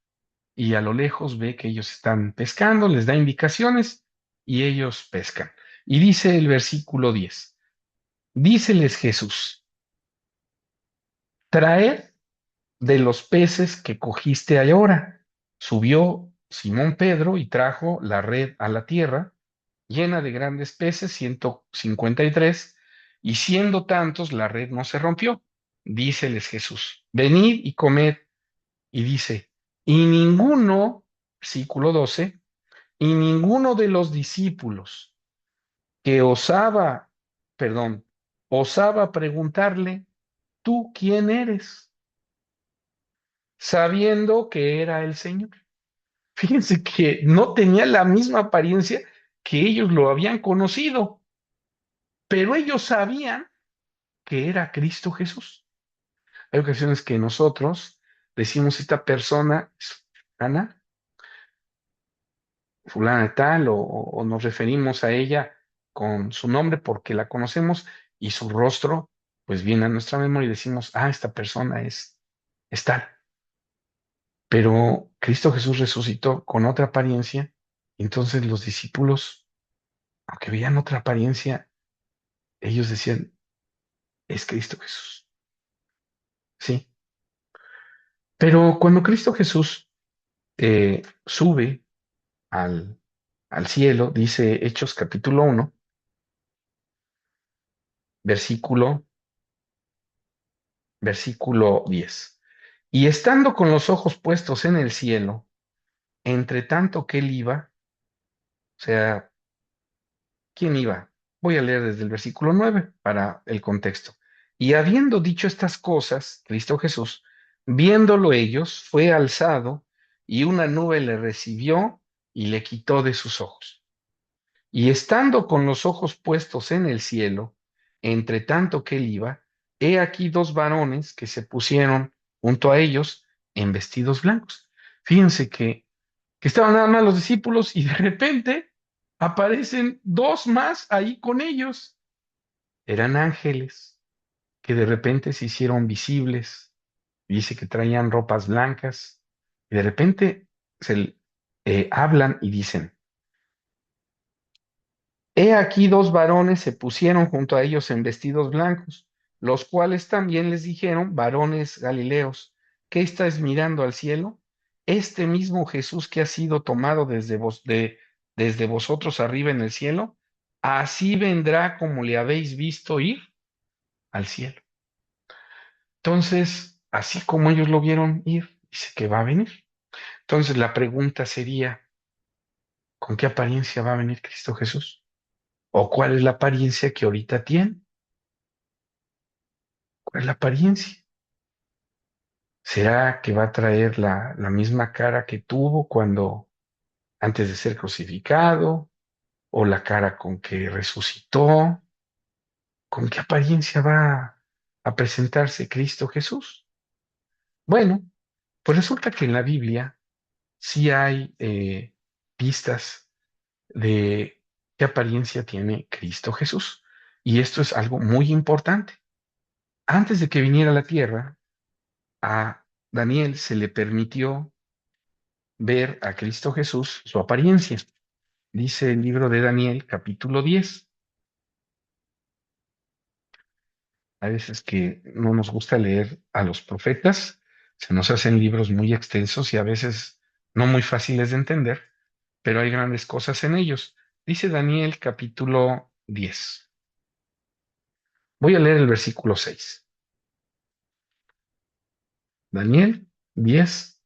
y a lo lejos ve que ellos están pescando, les da indicaciones y ellos pescan. Y dice el versículo 10, díceles Jesús, traed de los peces que cogiste ahora. Subió Simón Pedro y trajo la red a la tierra, llena de grandes peces, 153, y siendo tantos, la red no se rompió. Díceles Jesús, venid y comed. Y dice, y ninguno, versículo 12, y ninguno de los discípulos que osaba preguntarle, ¿tú quién eres? Sabiendo que era el Señor. Fíjense que no tenía la misma apariencia que ellos lo habían conocido, pero ellos sabían que era Cristo Jesús. Hay ocasiones que nosotros decimos, esta persona es Ana, fulana de tal, o nos referimos a ella con su nombre porque la conocemos y su rostro, pues viene a nuestra memoria y decimos, esta persona es tal. Pero Cristo Jesús resucitó con otra apariencia, entonces los discípulos, aunque veían otra apariencia, ellos decían, es Cristo Jesús. Sí. Pero cuando Cristo Jesús sube al, al cielo, dice Hechos capítulo 1, versículo, versículo 10. Y estando con los ojos puestos en el cielo, entre tanto que él iba, o sea, ¿quién iba? Voy a leer desde el versículo 9 para el contexto. Y habiendo dicho estas cosas, Cristo Jesús, viéndolo ellos, fue alzado y una nube le recibió y le quitó de sus ojos. Y estando con los ojos puestos en el cielo, entre tanto que él iba, he aquí dos varones que se pusieron junto a ellos en vestidos blancos. Fíjense que estaban nada más los discípulos y de repente aparecen dos más ahí con ellos. Eran ángeles que de repente se hicieron visibles. Dice que traían ropas blancas y de repente se hablan y dicen, he aquí dos varones se pusieron junto a ellos en vestidos blancos, los cuales también les dijeron, varones Galileos, ¿qué estáis mirando al cielo? Este mismo Jesús que ha sido tomado desde vosotros arriba en el cielo, así vendrá como le habéis visto ir al cielo. Entonces, así como ellos lo vieron ir, dice que va a venir. Entonces, la pregunta sería, ¿con qué apariencia va a venir Cristo Jesús? ¿O cuál es la apariencia que ahorita tiene? ¿Cuál es la apariencia? ¿Será que va a traer la misma cara que tuvo cuando antes de ser crucificado? ¿O la cara con que resucitó? ¿Con qué apariencia va a presentarse Cristo Jesús? Bueno, pues resulta que en la Biblia sí hay pistas de qué apariencia tiene Cristo Jesús. Y esto es algo muy importante. Antes de que viniera a la tierra, a Daniel se le permitió ver a Cristo Jesús su apariencia. Dice el libro de Daniel, capítulo 10. A veces que no nos gusta leer a los profetas, se nos hacen libros muy extensos y a veces no muy fáciles de entender, pero hay grandes cosas en ellos. Dice Daniel, capítulo 10. Voy a leer el versículo 6. Daniel 10,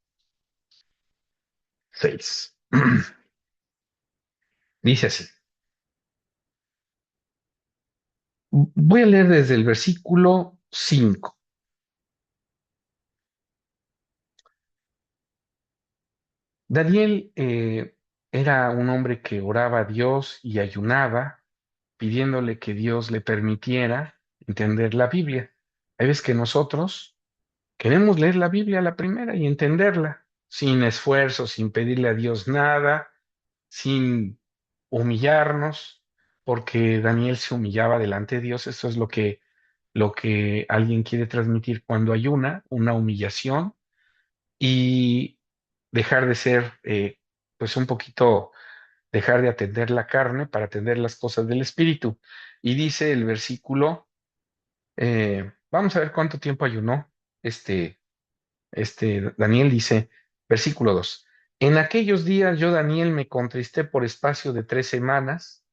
6. Dice así. Voy a leer desde el versículo 5. Daniel era un hombre que oraba a Dios y ayunaba, pidiéndole que Dios le permitiera entender la Biblia. Hay veces que nosotros queremos leer la Biblia a la primera y entenderla, sin esfuerzo, sin pedirle a Dios nada, sin humillarnos, porque Daniel se humillaba delante de Dios. Esto es lo que alguien quiere transmitir cuando ayuna, una humillación y dejar de ser pues un poquito dejar de atender la carne para atender las cosas del espíritu. Y dice el versículo, vamos a ver cuánto tiempo ayunó este, Daniel, dice, versículo 2. En aquellos días yo, Daniel, me contristé por espacio de 3 semanas,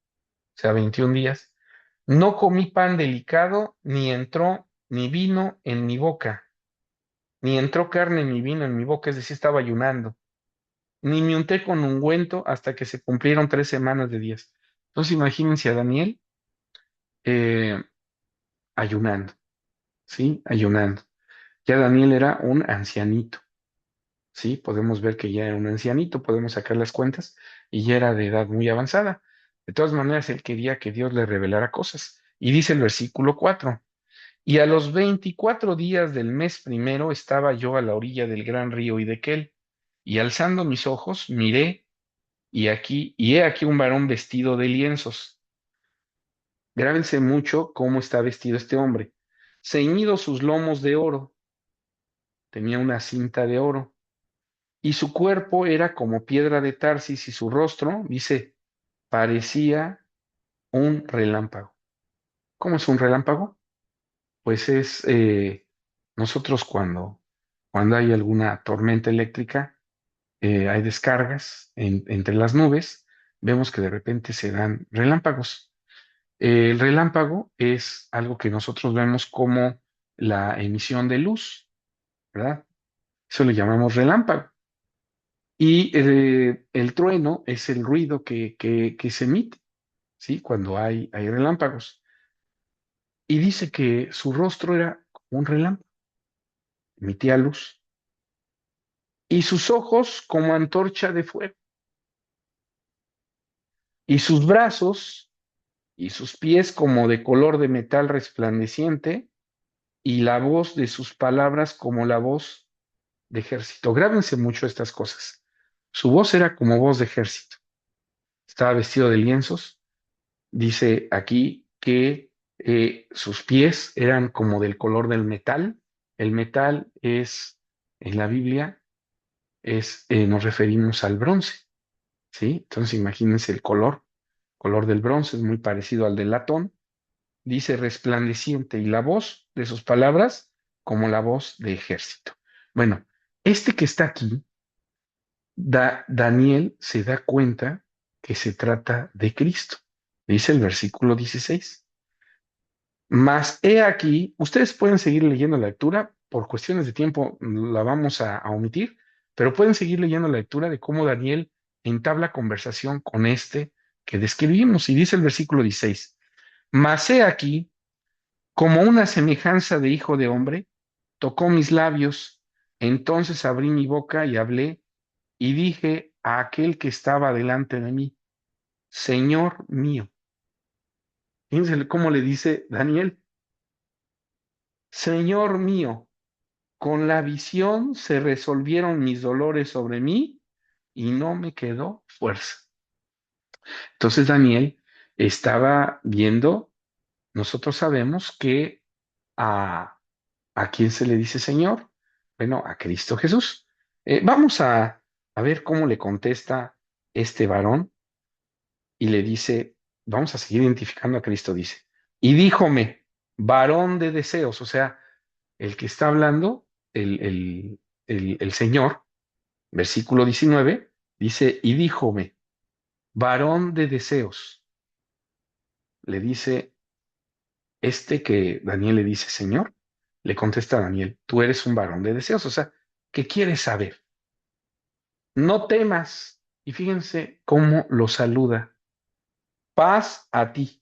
o sea, 21 días. No comí pan delicado, ni entró ni vino en mi boca, ni entró carne ni vino en mi boca, es decir, estaba ayunando, ni me unté con ungüento hasta que se cumplieron 3 semanas de días. Entonces imagínense a Daniel eh, ayunando, ¿sí? Ayunando. Ya Daniel era un ancianito, ¿sí? Podemos ver que ya era un ancianito, podemos sacar las cuentas, y ya era de edad muy avanzada. De todas maneras, él quería que Dios le revelara cosas. Y dice el versículo 4. Y a los 24 días del mes primero estaba yo a la orilla del gran río Hiddekel, y alzando mis ojos, miré, y he aquí un varón vestido de lienzos. Grábense mucho cómo está vestido este hombre. Ceñidos sus lomos de oro, tenía una cinta de oro, y su cuerpo era como piedra de Tarsis, y su rostro, dice, parecía un relámpago. ¿Cómo es un relámpago? Pues es nosotros cuando hay alguna tormenta eléctrica, hay descargas entre las nubes, vemos que de repente se dan relámpagos. El relámpago es algo que nosotros vemos como la emisión de luz, ¿verdad? Eso le llamamos relámpago. Y el trueno es el ruido que se emite, ¿sí? Cuando hay relámpagos. Y dice que su rostro era como un relámpago, emitía luz. Y sus ojos como antorcha de fuego. Y sus brazos y sus pies como de color de metal resplandeciente, y la voz de sus palabras como la voz de ejército. Grábense mucho estas cosas. Su voz era como voz de ejército. Estaba vestido de lienzos. Dice aquí que sus pies eran como del color del metal. El metal es, en la Biblia, nos referimos al bronce, ¿sí? Entonces imagínense el color del bronce es muy parecido al del latón. Dice resplandeciente, y la voz de sus palabras como la voz de ejército. Bueno, este que está aquí, Daniel se da cuenta que se trata de Cristo. Dice el versículo 16. Mas he aquí, ustedes pueden seguir leyendo la lectura, por cuestiones de tiempo la vamos a omitir, pero pueden seguir leyendo la lectura de cómo Daniel entabla conversación con este que describimos. Y dice el versículo 16, mas he aquí, como una semejanza de hijo de hombre, tocó mis labios, entonces abrí mi boca y hablé, y dije a aquel que estaba delante de mí, Señor mío. Fíjense cómo le dice Daniel, Señor mío. Con la visión se resolvieron mis dolores sobre mí y no me quedó fuerza. Entonces Daniel estaba viendo, nosotros sabemos que a quién se le dice Señor. Bueno, a Cristo Jesús. Vamos a ver cómo le contesta este varón, y le dice, vamos a seguir identificando a Cristo, dice, y díjome, varón de deseos, o sea, el que está hablando, el Señor. Versículo 19 dice, y díjome, varón de deseos, le dice este que Daniel le dice, Señor, le contesta a Daniel, tú eres un varón de deseos, o sea, ¿qué quieres saber? No temas. Y fíjense cómo lo saluda. Paz a ti,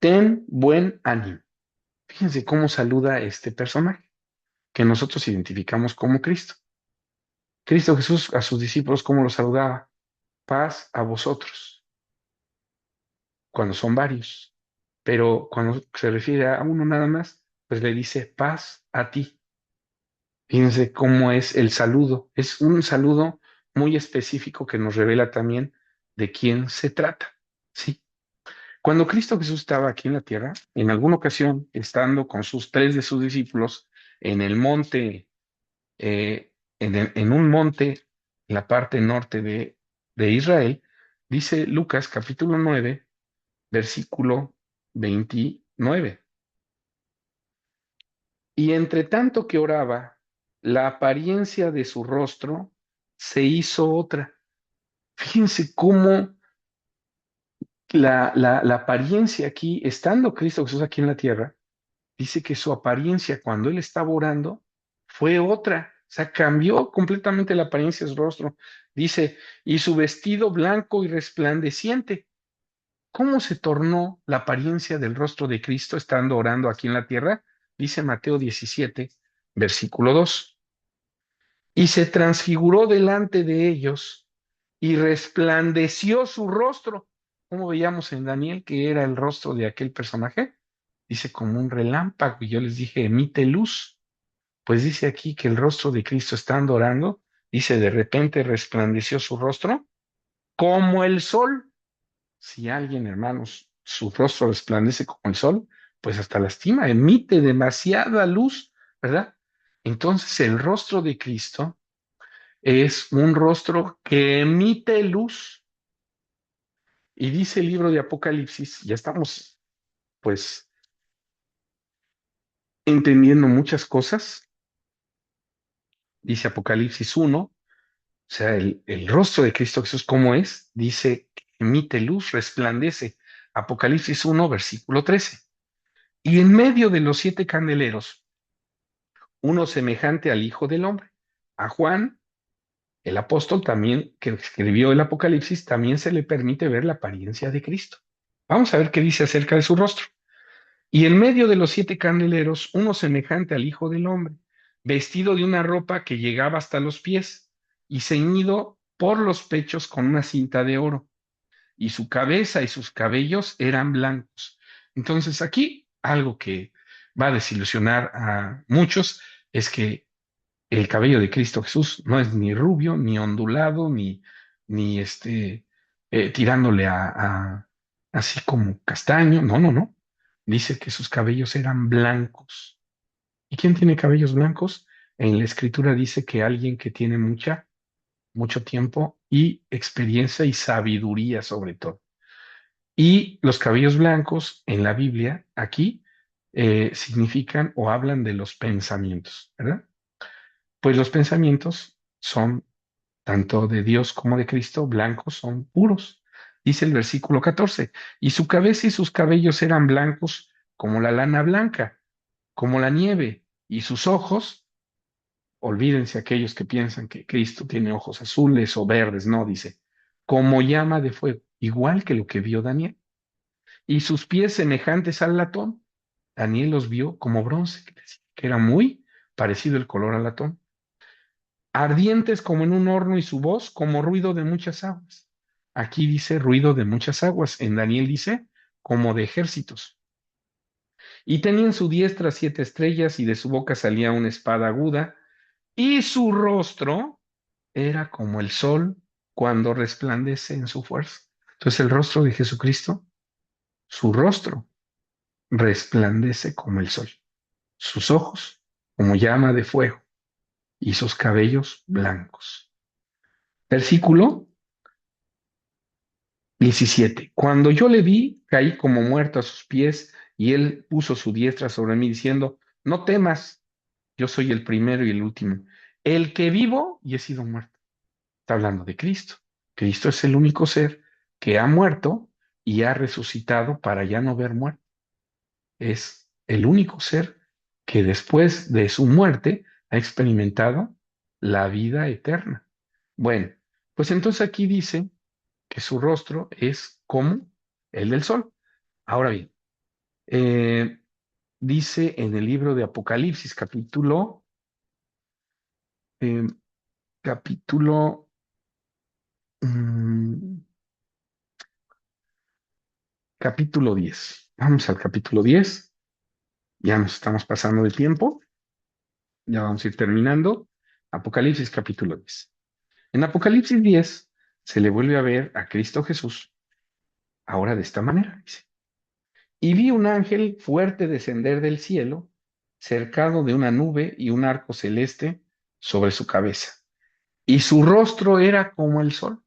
ten buen ánimo. Fíjense cómo saluda a este personaje que nosotros identificamos como Cristo. Cristo Jesús a sus discípulos, ¿cómo los saludaba? Paz a vosotros, cuando son varios. Pero cuando se refiere a uno nada más, pues le dice paz a ti. Fíjense cómo es el saludo. Es un saludo muy específico que nos revela también de quién se trata. ¿Sí? Cuando Cristo Jesús estaba aquí en la tierra, en alguna ocasión, estando con sus tres de sus discípulos en el monte, en un monte, en la parte norte de Israel, dice Lucas capítulo 9, versículo 29. Y entre tanto que oraba, la apariencia de su rostro se hizo otra. Fíjense cómo la apariencia aquí, estando Cristo Jesús aquí en la tierra, dice que su apariencia cuando él estaba orando fue otra. O sea, cambió completamente la apariencia de su rostro. Dice, y su vestido blanco y resplandeciente. ¿Cómo se tornó la apariencia del rostro de Cristo estando orando aquí en la tierra? Dice Mateo 17, versículo 2. Y se transfiguró delante de ellos y resplandeció su rostro. Como veíamos en Daniel, que era el rostro de aquel personaje, dice como un relámpago. Y yo les dije, emite luz. Pues dice aquí que el rostro de Cristo estando orando, dice, de repente resplandeció su rostro como el sol. Si alguien, hermanos, su rostro resplandece como el sol, pues hasta lastima, emite demasiada luz, ¿verdad? Entonces el rostro de Cristo es un rostro que emite luz. Y dice el libro de Apocalipsis, ya estamos pues entendiendo muchas cosas, dice Apocalipsis 1, o sea, el rostro de Cristo Jesús, ¿cómo es? Dice, emite luz, resplandece. Apocalipsis 1, versículo 13. Y en medio de los siete candeleros, uno semejante al Hijo del Hombre. A Juan, el apóstol también, que escribió el Apocalipsis, también se le permite ver la apariencia de Cristo. Vamos a ver qué dice acerca de su rostro. Y en medio de los siete candeleros, uno semejante al Hijo del Hombre, vestido de una ropa que llegaba hasta los pies y ceñido por los pechos con una cinta de oro, y su cabeza y sus cabellos eran blancos. Entonces aquí algo que va a desilusionar a muchos es que el cabello de Cristo Jesús no es ni rubio, ni ondulado, ni tirándole así como castaño. No, no, no. Dice que sus cabellos eran blancos. ¿Y quién tiene cabellos blancos? En la escritura dice que alguien que tiene mucho tiempo y experiencia y sabiduría sobre todo. Y los cabellos blancos en la Biblia, aquí, significan o hablan de los pensamientos, ¿verdad? Pues los pensamientos son, tanto de Dios como de Cristo, blancos, son puros. Dice el versículo 14, y su cabeza y sus cabellos eran blancos como la lana blanca, como la nieve, y sus ojos, olvídense aquellos que piensan que Cristo tiene ojos azules o verdes, no, dice, como llama de fuego, igual que lo que vio Daniel, y sus pies semejantes al latón. Daniel los vio como bronce, que era muy parecido el color al latón, ardientes como en un horno y su voz como ruido de muchas aguas. Aquí dice ruido de muchas aguas, en Daniel dice como de ejércitos. Y tenía en su diestra 7 estrellas y de su boca salía una espada aguda y su rostro era como el sol cuando resplandece en su fuerza. Entonces el rostro de Jesucristo, su rostro resplandece como el sol, sus ojos como llama de fuego y sus cabellos blancos. Versículo 17. Cuando yo le vi, caí como muerto a sus pies y él puso su diestra sobre mí diciendo, no temas, yo soy el primero y el último, el que vivo y he sido muerto. Está hablando de Cristo. Cristo es el único ser que ha muerto y ha resucitado para ya no ver muerte. Es el único ser que después de su muerte ha experimentado la vida eterna. Bueno, pues entonces aquí dice que su rostro es como el del sol. Ahora bien, eh, dice en el libro de Apocalipsis, eh, capítulo, mm, capítulo 10. Vamos al capítulo 10. Ya nos estamos pasando de tiempo. Ya vamos a ir terminando. Apocalipsis capítulo 10. En Apocalipsis 10 se le vuelve a ver a Cristo Jesús, ahora de esta manera, dice. Y vi un ángel fuerte descender del cielo, cercado de una nube y un arco celeste sobre su cabeza. Y su rostro era como el sol,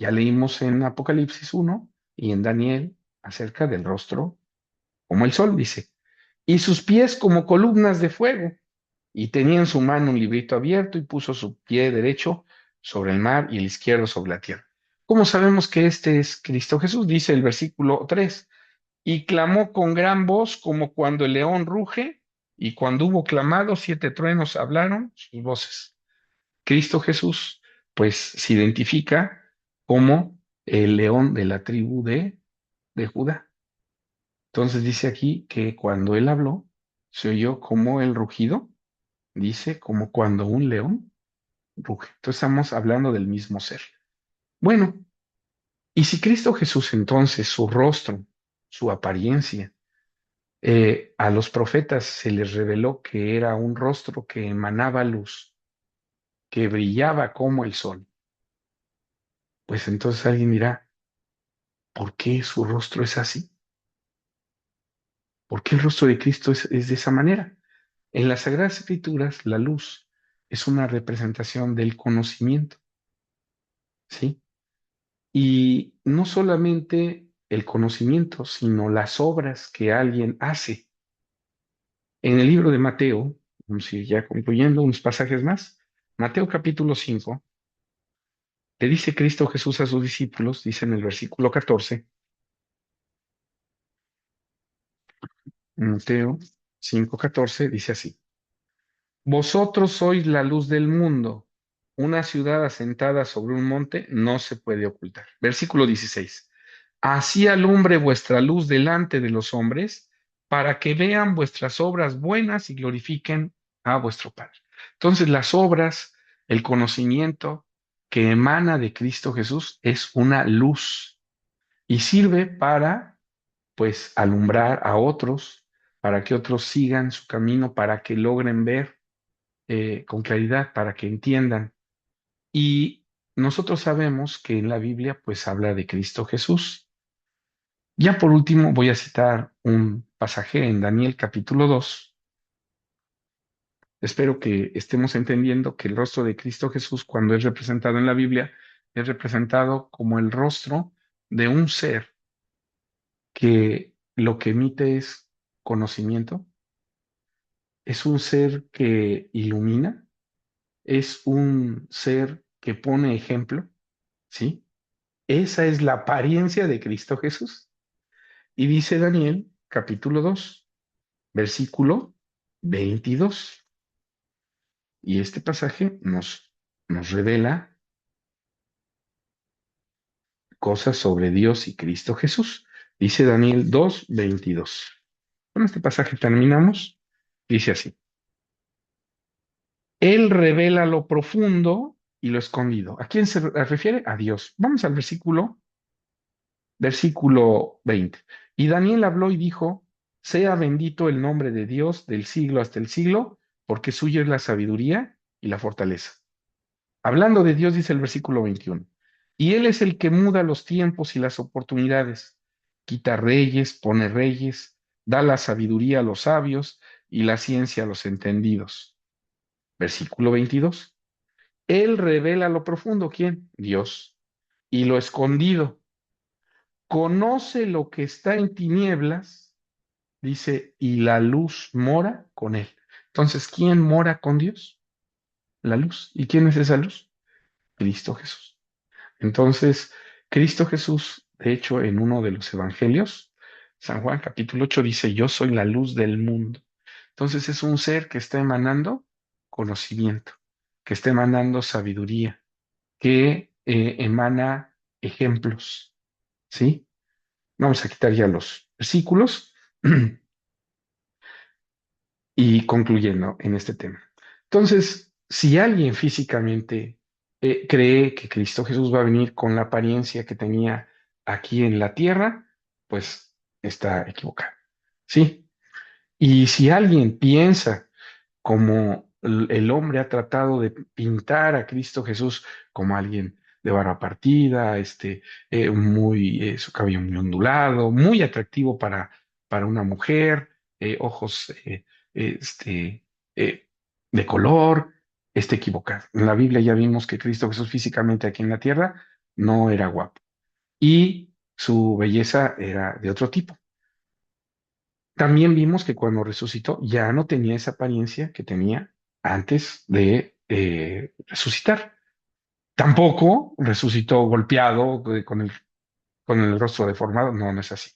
Ya leímos en Apocalipsis 1 y en Daniel acerca del rostro como el sol, dice, y sus pies como columnas de fuego, y tenía en su mano un librito abierto y puso su pie derecho sobre el mar y el izquierdo sobre la tierra. ¿Cómo sabemos que este es Cristo Jesús? Dice el versículo 3, y clamó con gran voz como cuando el león ruge, y cuando hubo clamado, 7 truenos hablaron sus voces. Cristo Jesús, pues, se identifica como el león de la tribu de Judá. Entonces dice aquí que cuando él habló, se oyó como el rugido, dice, como cuando un león ruge. Entonces estamos hablando del mismo ser. Bueno, y si Cristo Jesús entonces, su rostro, su apariencia, a los profetas se les reveló que era un rostro que emanaba luz, que brillaba como el sol, pues entonces alguien dirá, ¿por qué su rostro es así? ¿Por qué el rostro de Cristo es de esa manera? En las Sagradas Escrituras, la luz es una representación del conocimiento, ¿sí? Y no solamente el conocimiento, sino las obras que alguien hace. En el libro de Mateo, vamos a ir ya concluyendo unos pasajes más, Mateo capítulo 5, le dice Cristo Jesús a sus discípulos, dice en el versículo 14, Mateo 5:14, dice así. Vosotros sois la luz del mundo. Una ciudad asentada sobre un monte no se puede ocultar. Versículo 16. Así alumbre vuestra luz delante de los hombres, para que vean vuestras obras buenas y glorifiquen a vuestro Padre. Entonces, las obras, el conocimiento que emana de Cristo Jesús es una luz y sirve para, pues, alumbrar a otros, para que otros sigan su camino, para que logren ver con claridad para que entiendan. Y nosotros sabemos que en la Biblia pues habla de Cristo Jesús. Ya por último voy a citar un pasaje en Daniel capítulo 2. Espero que estemos entendiendo que el rostro de Cristo Jesús cuando es representado en la Biblia es representado como el rostro de un ser que lo que emite es conocimiento, es un ser que ilumina, es un ser que pone ejemplo, ¿sí? Esa es la apariencia de Cristo Jesús. Y dice Daniel, capítulo 2 versículo 22. Y este pasaje nos revela cosas sobre Dios y Cristo Jesús. Dice Daniel 2:22. Con este pasaje terminamos. Dice así. Él revela lo profundo y lo escondido. ¿A quién se refiere? A Dios. Vamos al versículo 20. Y Daniel habló y dijo, sea bendito el nombre de Dios del siglo hasta el siglo, porque suyo es la sabiduría y la fortaleza. Hablando de Dios, dice el versículo 21. Y Él es el que muda los tiempos y las oportunidades, quita reyes, pone reyes, da la sabiduría a los sabios y la ciencia a los entendidos. Versículo 22. Él revela lo profundo, ¿quién? Dios. Y lo escondido conoce lo que está en tinieblas, dice, y la luz mora con él. Entonces, ¿quién mora con Dios? La luz. ¿Y quién es esa luz? Cristo Jesús. Entonces, Cristo Jesús, de hecho, en uno de los evangelios, San Juan capítulo 8 dice, yo soy la luz del mundo. Entonces es un ser que está emanando conocimiento, que está emanando sabiduría, que emana ejemplos, ¿sí? Vamos a quitar ya los versículos y concluyendo en este tema. Entonces, si alguien físicamente cree que Cristo Jesús va a venir con la apariencia que tenía aquí en la tierra, pues está equivocado. ¿Sí? Y si alguien piensa como el hombre ha tratado de pintar a Cristo Jesús como alguien de barba partida, su cabello muy ondulado, muy atractivo para una mujer, ojos este, eh, de color, está equivocado. En la Biblia ya vimos que Cristo Jesús físicamente aquí en la tierra no era guapo. Y su belleza era de otro tipo. También vimos que cuando resucitó ya no tenía esa apariencia que tenía antes de resucitar. Tampoco resucitó golpeado, con el rostro deformado, no, no es así.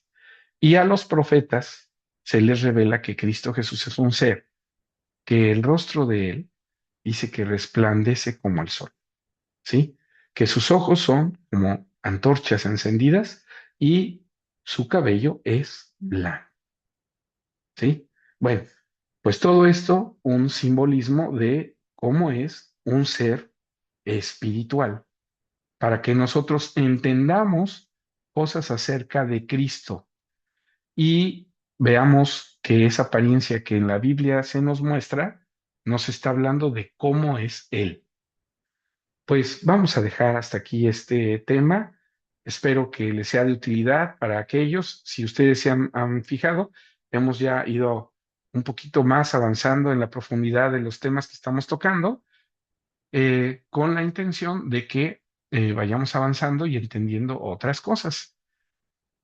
Y a los profetas se les revela que Cristo Jesús es un ser, que el rostro de él dice que resplandece como el sol, ¿sí? Que sus ojos son como antorchas encendidas y su cabello es blanco, ¿sí? Bueno, pues todo esto un simbolismo de cómo es un ser espiritual, para que nosotros entendamos cosas acerca de Cristo y veamos que esa apariencia que en la Biblia se nos muestra nos está hablando de cómo es Él. Pues vamos a dejar hasta aquí este tema. Espero que les sea de utilidad para aquellos. Si ustedes han fijado, hemos ya ido un poquito más avanzando en la profundidad de los temas que estamos tocando, con la intención de que vayamos avanzando y entendiendo otras cosas.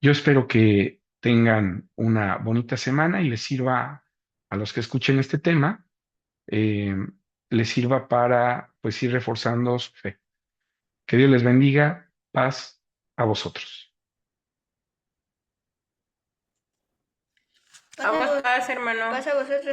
Yo espero que tengan una bonita semana y les sirva a los que escuchen este tema, eh, les sirva para pues ir reforzando su fe. Que Dios les bendiga, paz a vosotros. ¿Cómo estás, hermano? Pasa a vosotros.